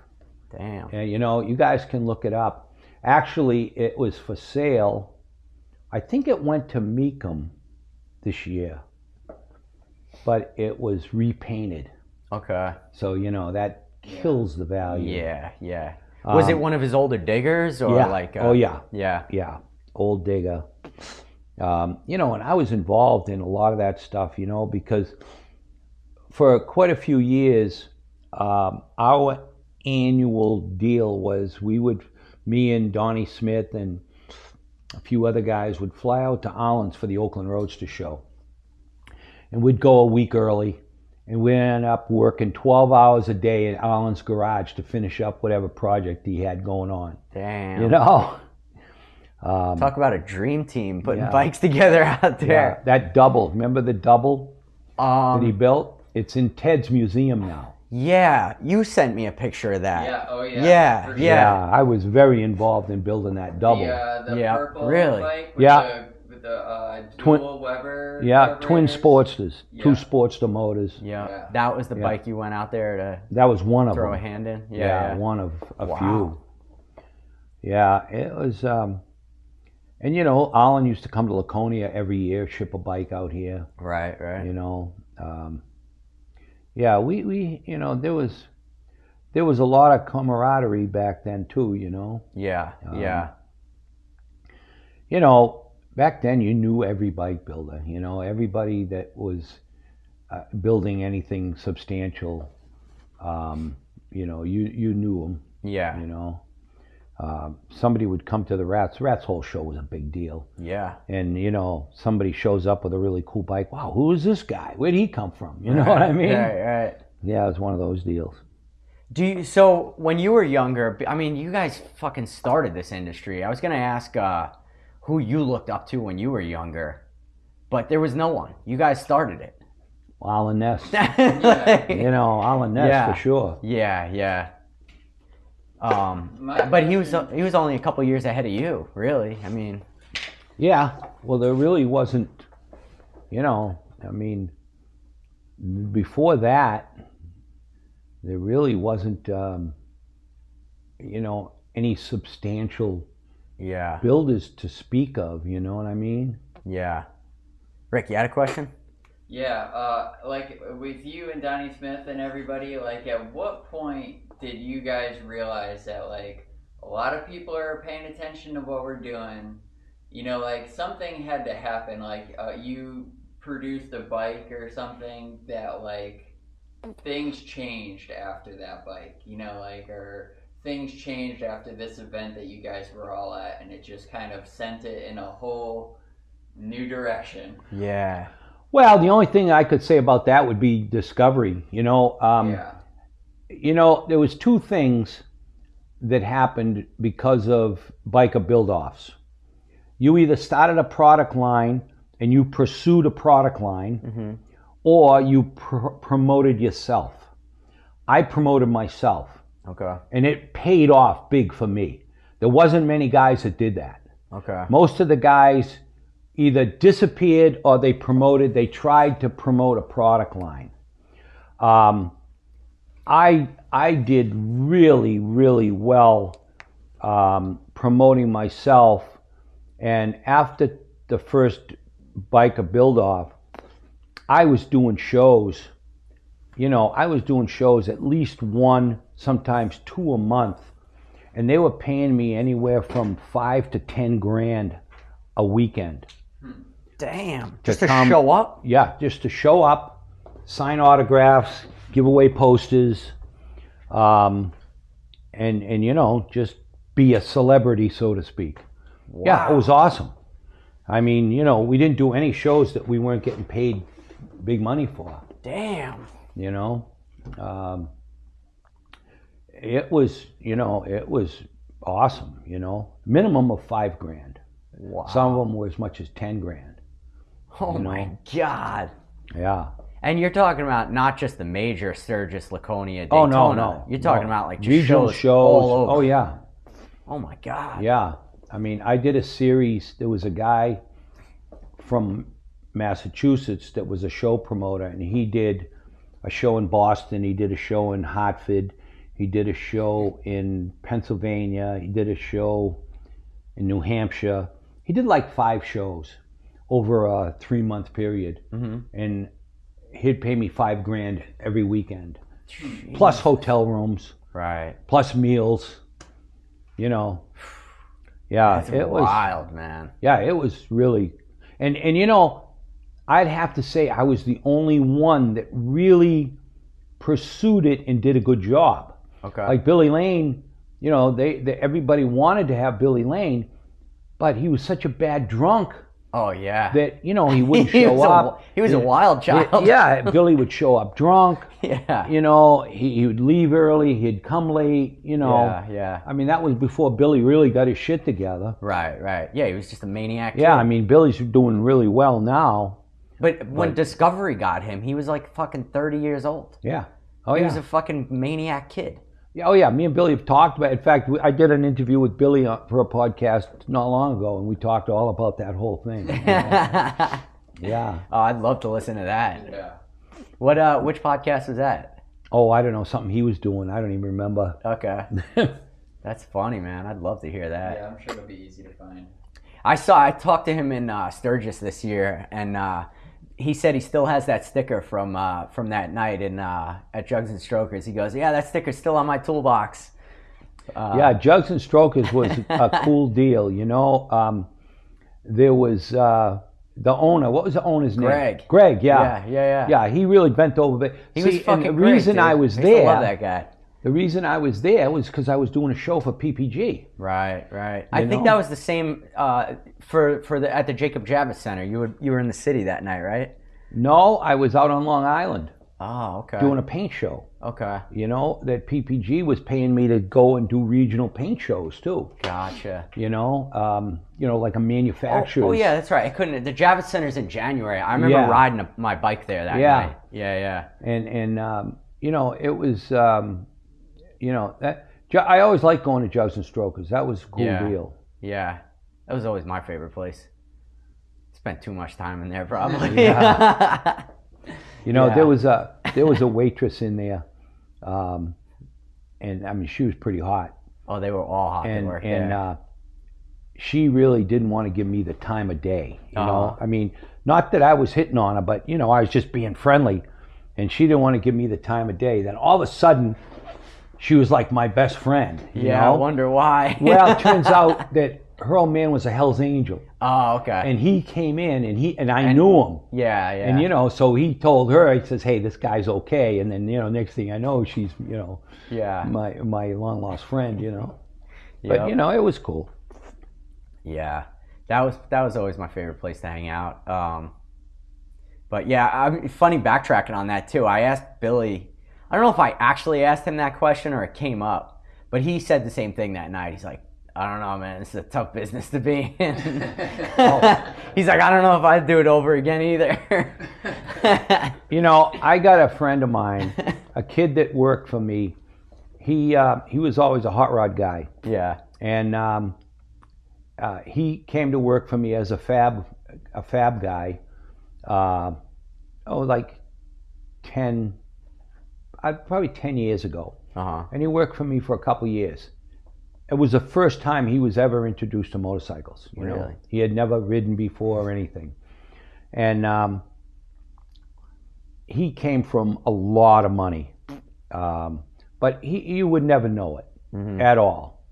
Damn. And you know, you guys can look it up. Actually, it was for sale. I think it went to Mecum this year, but it was repainted. Okay. So, you know, that kills the value. Yeah, yeah. Was it one of his older diggers or yeah. like? Oh yeah. Yeah. Yeah, old digger. You know, and I was involved in a lot of that stuff, you know, because for quite a few years, our annual deal was me and Donnie Smith and a few other guys would fly out to Arlen's for the Oakland Roadster show. And we'd go a week early, and we ended up working 12 hours a day at Arlen's garage to finish up whatever project he had going on. Damn. You know? Talk about a dream team putting yeah. bikes together out Yeah, there. that double. Remember the double that he built? It's in Ted's museum now. Yeah, you sent me a picture of that. Yeah. Oh yeah. Yeah, For yeah. I was very involved in building that double. The Yeah, purple really? bike with Yeah. the Twin- dual Weber. Yeah, twin carburetors. Sportsters, Yeah. 2 Sportster motors. Yeah. Yeah. That was the Yeah. bike you went out there to That was one of throw a them. hand in? Yeah, one of a Wow. few. Yeah, it was. And you know, Alan used to come to Laconia every year, ship a bike out here. Right, right. You know, yeah, we you know, there was a lot of camaraderie back then too. You know. Yeah, yeah. You know, back then you knew every bike builder. You know, everybody that was building anything substantial. You know, you knew them. Yeah. You know, somebody would come to the Rats. Rats whole show was a big deal. Yeah. And you know, somebody shows up with a really cool bike. Wow, who is this guy? Where'd he come from? You know what I mean? Right, right. Yeah, it was one of those deals. So when you were younger, I mean, you guys fucking started this industry. I was gonna ask who you looked up to when you were younger, but there was no one. You guys started it. Alan Ness. Like, You know, Alan Ness Yeah. for sure. Yeah, yeah. But he was only a couple years ahead of you, really. I mean, Yeah, well, there really wasn't, you know, I mean, before that, there really wasn't, you know, any substantial yeah, builders to speak of, you know what I mean? yeah. Rick, you had a question? Yeah, like with you and Donnie Smith and everybody, like at what point did you guys realize that like a lot of people are paying attention to what we're doing? You know, like something had to happen, like you produced a bike or something that like things changed after that bike, you know, like, or things changed after this event that you guys were all at, and it just kind of sent it in a whole new direction. Yeah. Well, the only thing I could say about that would be discovery, you know. Yeah. You know, there was 2 things that happened because of biker build-offs. You either started a product line and you pursued a product line, or you promoted yourself. I promoted myself, Okay. and it paid off big for me. There wasn't many guys that did that. Okay. Most of the guys either disappeared or they tried to promote a product line. I did really, really well promoting myself, and after the first biker build-off, I was doing shows. You know, I was doing shows at least 1, sometimes 2 a month, and they were paying me anywhere from $5 to $10 grand a weekend. Damn. To Just to come- show up? Yeah, just to show up, sign autographs, give away posters, and you know, just be a celebrity, so to speak. Yeah, it was awesome. I mean, you know, we didn't do any shows that we weren't getting paid big money for. Damn. You know, it was awesome. You know, minimum of $5,000. Wow. Some of them were as much as $10,000. Oh my God. Yeah. And you're talking about not just the major Sturgis, Laconia, Oh Daytona. no. You're talking about like just regional shows. all over. Oh yeah. Oh my God. Yeah. I mean, I did a series. There was a guy from Massachusetts that was a show promoter, and he did a show in Boston. He did a show in Hartford. He did a show in Pennsylvania. He did a show in New Hampshire. He did like 5 shows over a 3-month period, and he'd pay me $5,000 every weekend, plus hotel rooms, Right. plus meals. You know, yeah, That's it was wild, man. Yeah, it was really, and you know, I'd have to say I was the only one that really pursued it and did a good job. Okay. Like Billy Lane, you know, they everybody wanted to have Billy Lane, but he was such a bad drunk Oh yeah. that, you know, he wouldn't He show was up. he was a wild child. Yeah, Billy would show up drunk. Yeah. You know, he would leave early. He'd come late. You know. Yeah. Yeah. I mean, that was before Billy really got his shit together. Right. Right. Yeah. He was just a maniac. Yeah, kid. I mean, Billy's doing really well now. But when Discovery got him, he was like fucking 30 years old. Yeah. Oh He yeah. was a fucking maniac kid. Yeah, oh yeah, me and Billy have talked about it. In fact, I did an interview with Billy for a podcast not long ago, and we talked all about that whole thing. Yeah. Oh, I'd love to listen to that. Yeah. What which podcast was that? Oh, I don't know, something he was doing. I don't even remember. Okay. That's funny, man. I'd love to hear that. Yeah, I'm sure it'll be easy to find. I talked to him in Sturgis this year, and he said he still has that sticker from that night in at Jugs and Strokers. He goes, "Yeah, that sticker's still on my toolbox." Yeah, Jugs and Strokers was a cool deal, you know. There was the owner. What was the owner's name? Greg. Greg, yeah. Yeah. Yeah, he really bent over. He was fucking and the great, reason dude. I was used to love there, that guy. the reason I was there was because I was doing a show for PPG. Right. I think know? that was the same for at the Jacob Javits Center. You were in the city that night, right? No, I was out on Long Island Oh, okay. doing a paint show. Okay. You know, that PPG was paying me to go and do regional paint shows too. Gotcha. You know, like a manufacturer. Oh yeah, that's right. I couldn't. The Javits Center's in January. I remember Yeah. riding my bike there that Yeah. night. Yeah. And you know, it was you know, that I always liked going to Jugs and Strokers. That was a cool Yeah. deal. Yeah. That was always my favorite place. Spent too much time in there, probably. Yeah. You know, Yeah. there was a waitress in there, and I mean, she was pretty hot, Oh, they were all hot to work there. and she really didn't want to give me the time of day. You Uh-huh. know, I mean, not that I was hitting on her, but you know, I was just being friendly, and she didn't want to give me the time of day. Then all of a sudden, she was like my best friend. You Yeah, know? I wonder why. Well, it turns out that her old man was a Hell's Angel, Oh, okay. and he came in, and I knew him. Yeah. And you know, so he told her, he says, "Hey, this guy's okay." And then, you know, next thing I know, she's, you know, Yeah. my long lost friend, you know. But Yep. you know, it was cool. Yeah, that was always my favorite place to hang out. But yeah, funny backtracking on that too. I asked Billy. I don't know if I actually asked him that question or it came up, but he said the same thing that night. He's like, "I don't know, man. This is a tough business to be in." He's like, "I don't know if I'd do it over again either." You know, I got a friend of mine, a kid that worked for me. He was always a hot rod guy, Yeah. and he came to work for me as a fab guy. Like probably 10 years ago. Uh-huh. And he worked for me for a couple years. It was the first time he was ever introduced to motorcycles. You know, Really? he had never ridden before or anything, and he came from a lot of money, but you would never know it at all.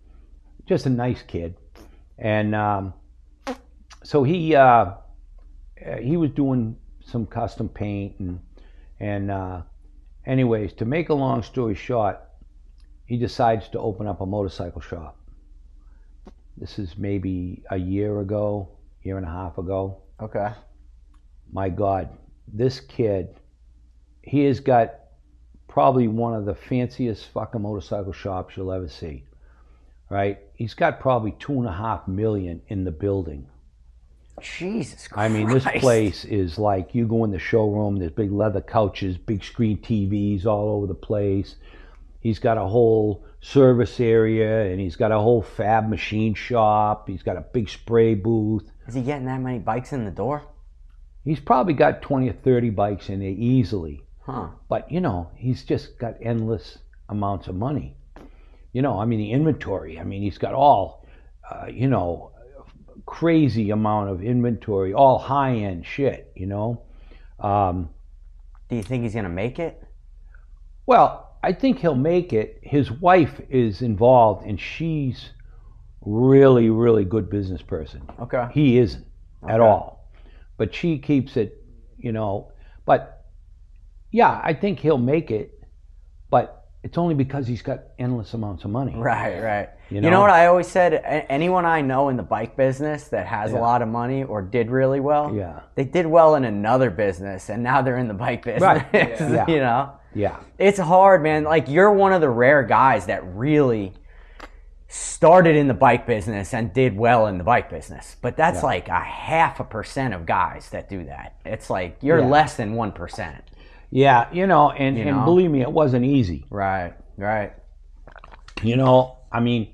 Just a nice kid, and so he was doing some custom paint and anyways, to make a long story short, he decides to open up a motorcycle shop. This is maybe a year ago, year and a half ago. Okay. My God, this kid, he has got probably one of the fanciest fucking motorcycle shops you'll ever see, right? He's got probably $2.5 million in the building. Jesus Christ. I mean, this place is like, you go in the showroom, there's big leather couches, big screen TVs all over the place. He's got a whole service area, and he's got a whole fab machine shop. He's got a big spray booth. Is he getting that many bikes in the door? He's probably got 20 or 30 bikes in there easily. Huh. But, you know, he's just got endless amounts of money. You know, I mean, the inventory. I mean, he's got all, you know, crazy amount of inventory, all high-end shit, you know. Do you think he's going to make it? Well, I think he'll make it. His wife is involved, and she's really, really good business person. Okay. He isn't at Okay. all. But she keeps it, you know. But, yeah, I think he'll make it. But it's only because he's got endless amounts of money. Right, right. You You know? know what I always said? Anyone I know in the bike business that has a Yeah. lot of money or did really well, Yeah. they did well in another business, and now they're in the bike business. Right. Yeah. You know? Yeah. It's hard, man. Like, you're one of the rare guys that really started in the bike business and did well in the bike business. But that's Yeah. like a 0.5% of guys that do that. It's like you're Yeah. less than 1%. Yeah, you know, and know? believe me, it wasn't easy. Right, right. You know, I mean,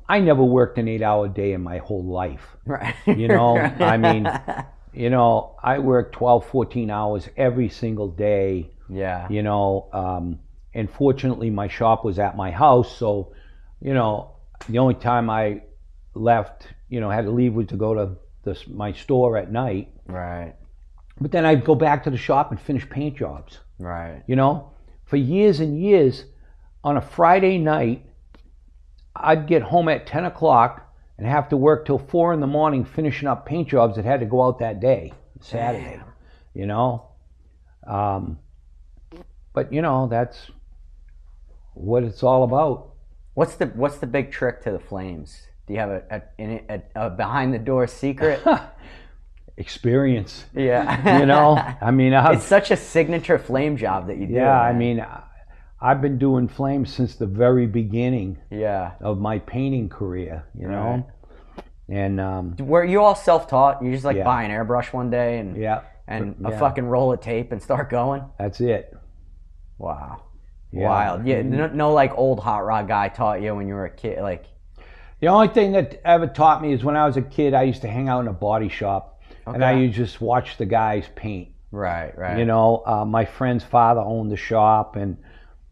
I never worked an 8-hour day in my whole life. Right. You know, I mean, you know, I worked 12, 14 hours every single day. Yeah. You know, and fortunately my shop was at my house, so, you know, the only time I left, you know, had to leave was to go to my store at night. Right, But then I'd go back to the shop and finish paint jobs. right. You know, for years and years, on a Friday night, I'd get home at 10 o'clock and have to work till 4 in the morning finishing up paint jobs that had to go out that day, Saturday. Damn. You know? But, you know, that's what it's all about. What's the big trick to the flames? Do you have a behind the door secret? Experience. Yeah. You know? I mean, It's such a signature flame job that you do. yeah, I man. mean, I've been doing flames since the very beginning Yeah. of my painting career, you know? And, Were you all self-taught? You just like Yeah. buy an airbrush one day and yeah, a yeah. fucking roll of tape and start going? That's it. Wow. Yeah. Wild. Yeah. No, like old hot rod guy taught you when you were a kid. Like, The only thing that ever taught me is when I was a kid, I used to hang out in a body shop, and I Okay. used to just watch the guys paint. right, right. You know, my friend's father owned the shop, and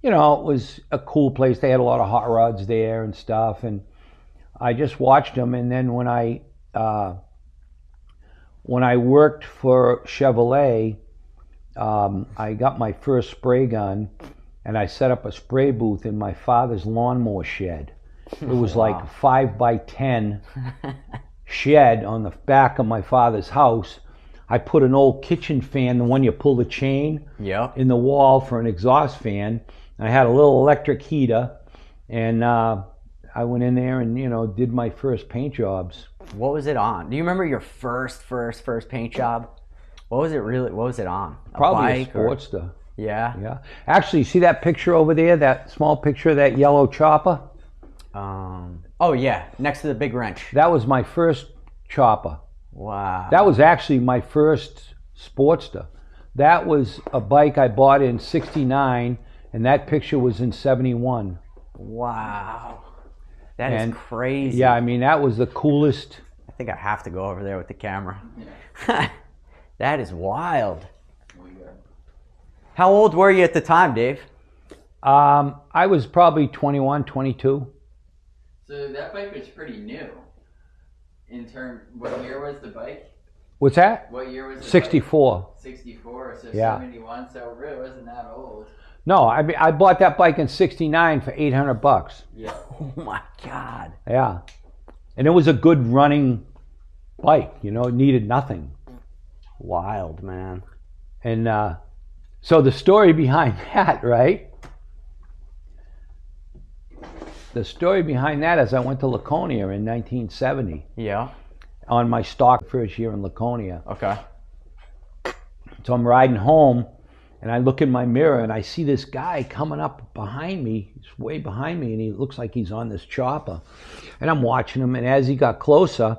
you know, it was a cool place. They had a lot of hot rods there and stuff, and I just watched them. And then when I worked for Chevrolet, I got my first spray gun, and I set up a spray booth in my father's lawnmower shed. It was like a 5x10 shed on the back of my father's house. I put an old kitchen fan, the one you pull the chain, Yep. in the wall for an exhaust fan. I had a little electric heater, and I went in there and, you know, did my first paint jobs. What was it on? Do you remember your first paint job? What was it on? Probably a bike or- Sportster. Yeah. Yeah. Actually, see that picture over there, that small picture of that yellow chopper? Oh yeah, next to the big wrench. That was my first chopper. Wow. That was actually my first Sportster. That was a bike I bought in '69, and that picture was in '71. Wow. That is And, crazy. Yeah, I mean, that was the coolest. I think I have to go over there with the camera. That is wild. How old were you at the time, Dave? I was probably 21, 22. So that bike was pretty new. What year was the bike? What's that? What year was the 64. bike? 64, so Yeah. 71, so it really wasn't that old. No, I bought that bike in '69 for $800. Yeah. Oh my God. Yeah, and it was a good running bike. You know, it needed nothing. Wild, man. And so the story behind that, right? The story behind that is I went to Laconia in 1970, Yeah. on my stock first year in Laconia. Okay. So I'm riding home, and I look in my mirror, and I see this guy coming up behind me. He's way behind me, and he looks like he's on this chopper. And I'm watching him, and as he got closer,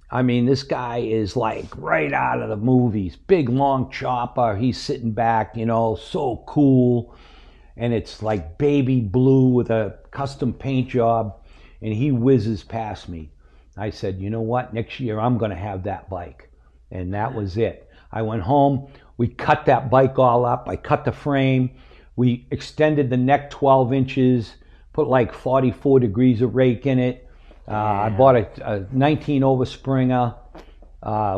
I mean, this guy is like right out of the movies. Big, long chopper. He's sitting back, you know, so cool. And it's like baby blue with a custom paint job. And he whizzes past me. I said, you know what? Next year, I'm going to have that bike. And that was it. I went home. We cut that bike all up. I cut the frame. We extended the neck 12 inches, put like 44 degrees of rake in it. I bought a 19 over Springer.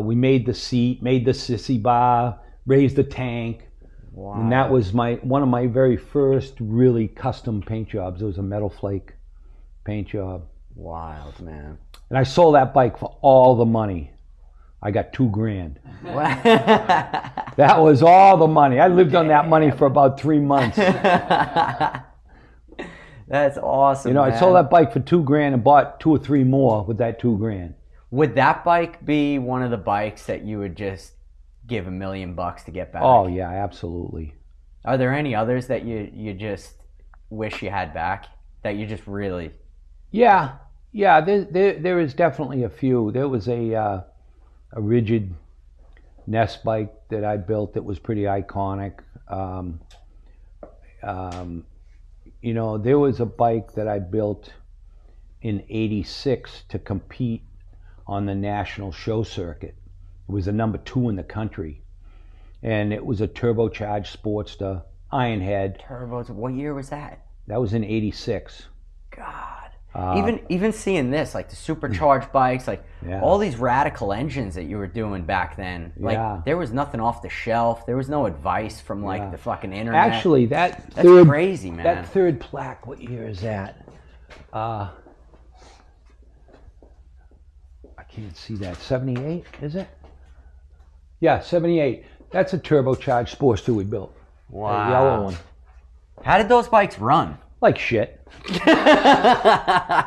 We made the seat, made the sissy bar, raised the tank. Wow. And that was one of my very first really custom paint jobs. It was a metal flake paint job. Wild, man. And I sold that bike for all the money. I got $2,000. That was all the money. I lived on that money for about 3 months. That's awesome. You know, man. I sold that bike for $2,000 and bought 2 or 3 more with that $2,000. Would that bike be one of the bikes that you would just give $1 million to get back? Oh yeah, absolutely. Are there any others that you just wish you had back? That you just really? Yeah. There is definitely a few. There was a rigid Nest bike that I built that was pretty iconic. You know, there was a bike that I built in '86 to compete on the national show circuit. It was a number 2 in the country, and it was a turbocharged Sportster, Ironhead. Turbos. What year was that? That was in '86. God. Even seeing this, like the supercharged bikes, like all these radical engines that you were doing back then, like there was nothing off the shelf. There was no advice from like the fucking internet. Actually, that's crazy, man. That third plaque, what year is that? I can't see that. 78, is it? Yeah, 78. That's a turbocharged Sportster we built. Wow. The yellow one. How did those bikes run? Like shit.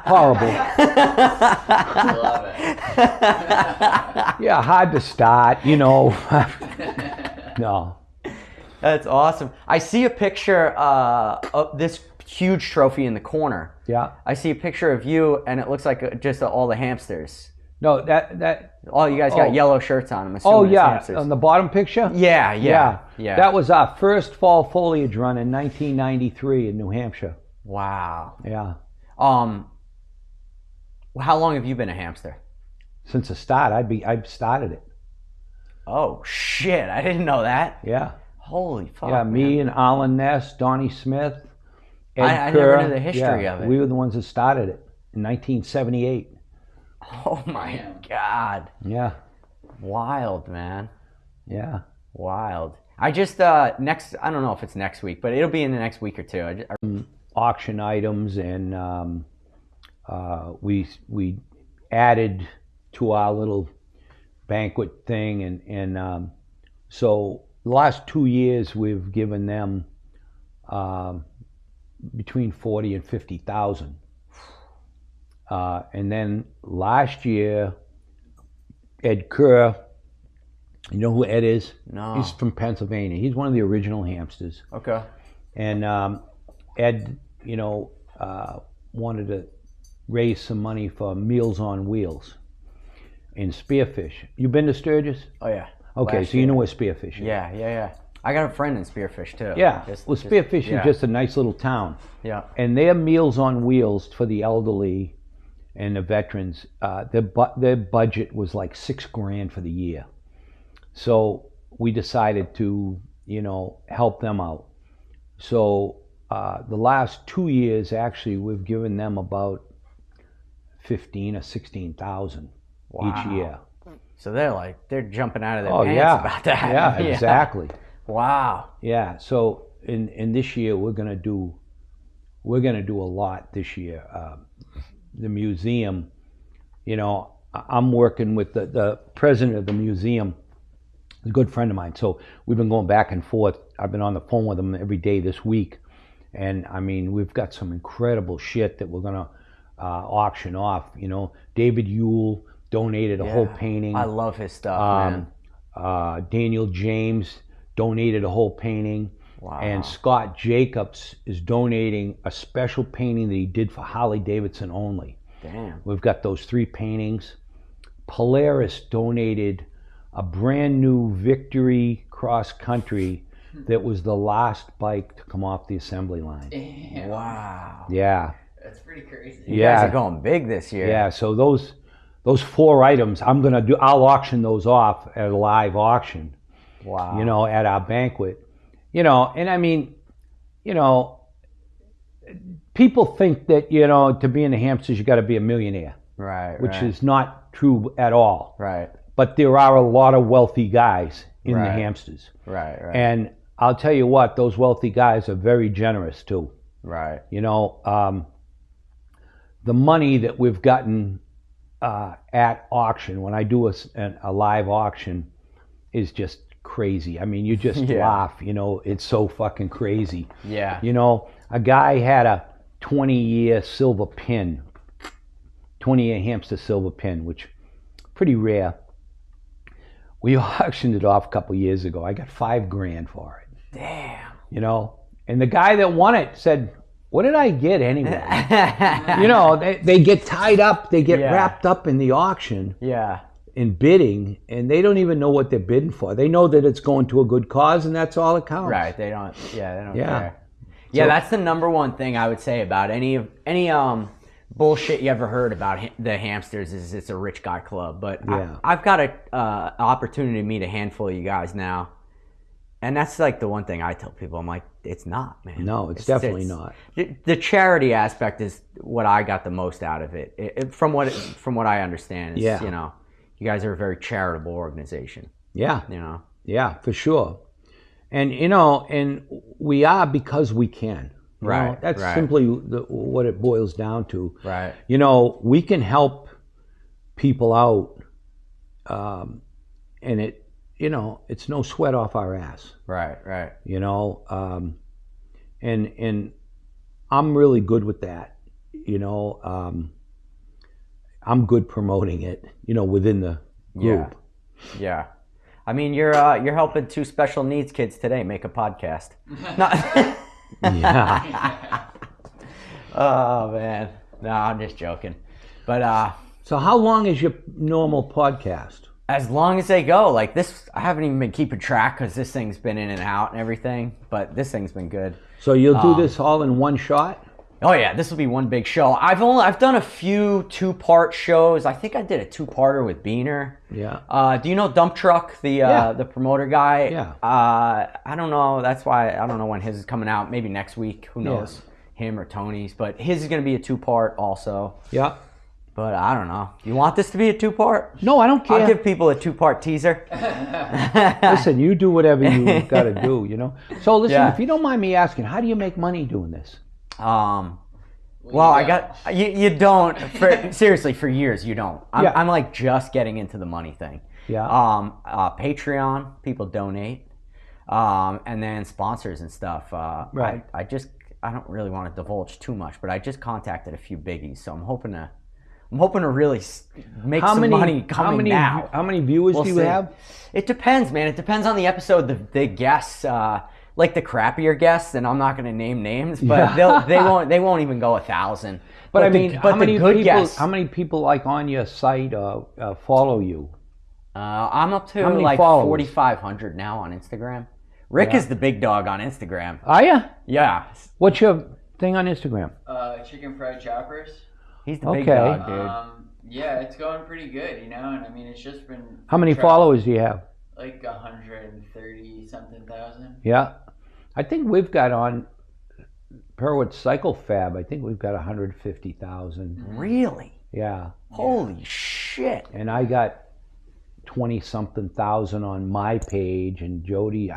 Horrible. I love it. Yeah, hard to start, you know. No. That's awesome. I see a picture of this huge trophy in the corner. Yeah. I see a picture of you, and it looks like just all the hamsters. No, that. Oh, you guys got yellow shirts on. I'm assuming Oh it's yeah, hamsters. on the bottom picture. Yeah. That was our first fall foliage run in 1993 in New Hampshire. Wow. Yeah. How long have you been a hamster? Since the start, I started it. Oh shit! I didn't know that. Yeah. Holy fuck. Yeah, me man. and Alan Ness, Donnie Smith, Ed I Kerr. never knew the history of it. We were the ones that started it in 1978. Oh my god. Yeah. Wild, man. Yeah. Wild. I just I don't know if it's next week, but it'll be in the next week or two. Auction items, and we added to our little banquet thing, and so the last 2 years we've given them between 40 and 50,000. And then last year, Ed Kerr, you know who Ed is? No. He's from Pennsylvania. He's one of the original Hamsters. Okay. And Ed, you know, wanted to raise some money for Meals on Wheels in Spearfish. You been to Sturgis? Oh yeah. Okay, Last so you year. know where Spearfish is. Yeah. I got a friend in Spearfish too. Yeah. Spearfish is just a nice little town. Yeah. And their Meals on Wheels for the elderly and the veterans, their budget was like $6,000 for the year. So we decided to, you know, help them out. So the last 2 years, actually, we've given them about 15 or 16,000 each year. So they're jumping out of their pants about that. Yeah, exactly. Wow. Yeah. So in this year, we're gonna do a lot this year. The museum, you know, I'm working with the president of the museum, a good friend of mine. So we've been going back and forth. I've been on the phone with him every day this week. And I mean, we've got some incredible shit that we're going to auction off. You know, David Yule, donated a whole painting. I love his stuff, man. Daniel James donated a whole painting. Wow. And Scott Jacobs is donating a special painting that he did for Harley Davidson only. Damn. We've got those 3 paintings. Polaris donated a brand new Victory Cross Country that was the last bike to come off the assembly line. Damn. Wow. Yeah. That's pretty crazy. You guys are going big this year. Yeah, so those 4 items, I'll auction those off at a live auction. Wow. You know, at our banquet. You know, and I mean, you know, people think that, you know, to be in the Hamsters, you got to be a millionaire. Right. Which is not true at all. Right. But there are a lot of wealthy guys in the Hamsters. Right. And I'll tell you what, those wealthy guys are very generous too. Right. You know, the money that we've gotten at auction, when I do a live auction, is just crazy. I mean, you just laugh, you know, it's so fucking crazy. Yeah. You know, a guy had a 20-year silver pin, 20-year Hamster silver pin, which pretty rare. We auctioned it off a couple years ago. I got $5,000 for it. Damn. You know, and the guy that won it said, "What did I get anyway?" You know, they get tied up, they get wrapped up in the auction. Yeah. In bidding, and they don't even know what they're bidding for. They know that it's going to a good cause, and that's all that counts. Right. They don't care. Yeah, That's the number one thing I would say about any bullshit you ever heard about the Hamsters is it's a rich guy club. But I've got an opportunity to meet a handful of you guys now, and that's like the one thing I tell people. I'm like, it's not, man. No, it's definitely not. The charity aspect is what I got the most out of it. From what I understand, is, you know, you guys are a very charitable organization. Yeah. You know. Yeah, for sure. And, you know, and we are because we can. You know, that's simply what it boils down to. Right. You know, we can help people out, and it, you know, it's no sweat off our ass. Right. You know, and I'm really good with that. You know, I'm good promoting it, you know, within the group. Yeah. I mean, you're helping 2 special needs kids today make a podcast. Yeah. Oh man. No, I'm just joking. But so how long is your normal podcast? As long as they go. Like this, I haven't even been keeping track because this thing's been in and out and everything. But this thing's been good. So you'll do this all in one shot? Oh yeah, this will be one big show. I've done a few 2-part shows. I think I did a 2-parter with Beaner. Yeah. Do you know Dump Truck, the promoter guy? Yeah. I don't know. That's why I don't know when his is coming out. Maybe next week. Who knows? Him or Tony's. But his is going to be a 2-part also. Yeah. But I don't know. You want this to be a 2-part? No, I don't care. I'll give people a 2-part teaser. Listen, you do whatever you got to do, you know. So listen, if you don't mind me asking, how do you make money doing this? Well, I got you don't seriously for years you don't. I'm like just getting into the money thing. Yeah. Patreon, people donate, and then sponsors and stuff. Right. I don't really want to divulge too much, but I just contacted a few biggies, so I'm hoping to really make some money coming now. How many viewers do you have? It depends, man. It depends on the episode, the guests. Like the crappier guests, and I'm not going to name names, but they won't even go 1,000. But I mean, how many good guests? How many people like on your site follow you? I'm up to like 4,500 now on Instagram. Rick is the big dog on Instagram. Are you? Yeah. What's your thing on Instagram? Chicken fried choppers. He's the big dog, dude. Yeah, it's going pretty good, you know, and I mean, it's just been. How many followers do you have? Like 130-something thousand. Yeah. I think we've got on Perewitz Cycle Fab, I think we've got 150,000. Really? Yeah. Holy shit. And I got 20-something thousand on my page, and Jody,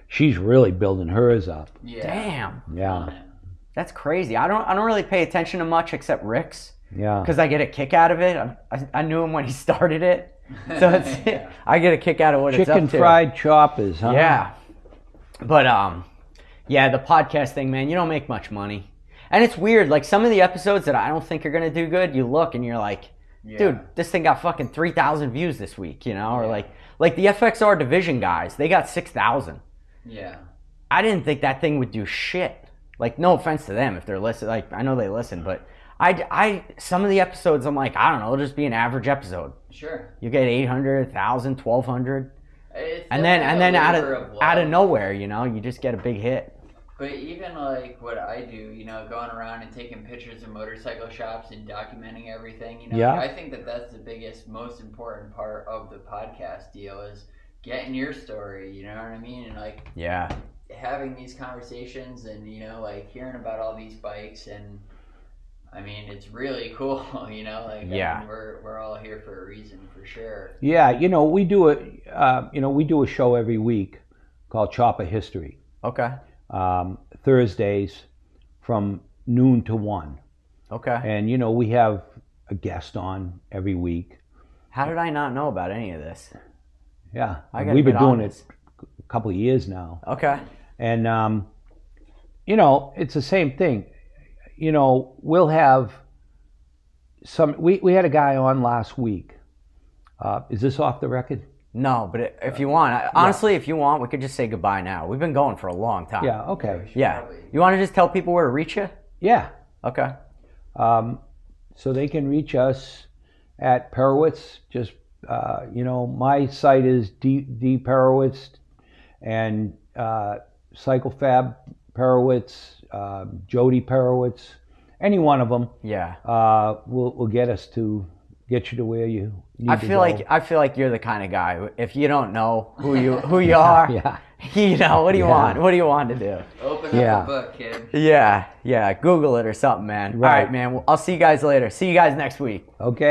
she's really building hers up. Yeah. Damn. Yeah. That's crazy. I don't really pay attention to much except Rick's. Yeah. Because I get a kick out of it. I knew him when he started it. So I get a kick out of what it's up to. Chicken fried choppers, huh? Yeah. But the podcast thing, man, you don't make much money. And it's weird, like some of the episodes that I don't think are gonna do good, you look and you're like, Yeah. dude, this thing got fucking 3,000 views this week, you know, or Yeah. like the FXR division guys, they got 6,000. Yeah. I didn't think that thing would do shit. Like, no offense to them if they're listening. Like, I know they listen, but I some of the episodes, I'm like, I don't know, it'll just be an average episode. Sure. You get 800, 1,000, 1,200, It's and then definitely a out labor of love. nowhere, you know, you just get a big hit. But even like what I do, you know, going around and taking pictures of motorcycle shops and documenting everything, you know, Yeah. I think that that's the biggest, most important part of the podcast deal is getting your story, you know what I mean? And like Yeah. having these conversations and, you know, like hearing about all these bikes and I mean, it's really cool, you know, like Yeah. I mean, we're all here for a reason for sure. Yeah, you know, we do a show every week called Chopper History. Okay. Thursdays from noon to 1. Okay. And, you know, we have a guest on every week. How did I not know about any of this? Yeah. I gotta We've been get on doing this. it a couple of years now. Okay. And, you know, it's the same thing. You know, we'll have we had a guy on last week. Is this off the record? No, but if you want, honestly, if you want, we could just say goodbye now. We've been going for a long time. Yeah, okay. Yeah. You want to just tell people where to reach you? Yeah. Okay. So they can reach us at Perewitz. Just, you know, my site is D Perewitz and Cycle Fab Perewitz, Jody Perewitz, any one of them. Yeah. Will get you to where you need I to feel go. like you're the kind of guy who, if you don't know who you are, Yeah. you know, what do you Yeah. want? What do you want to do? Open Yeah. up a book, kid. Yeah. Google it or something, man. Right. All right, man. I'll see you guys later. See you guys next week. Okay.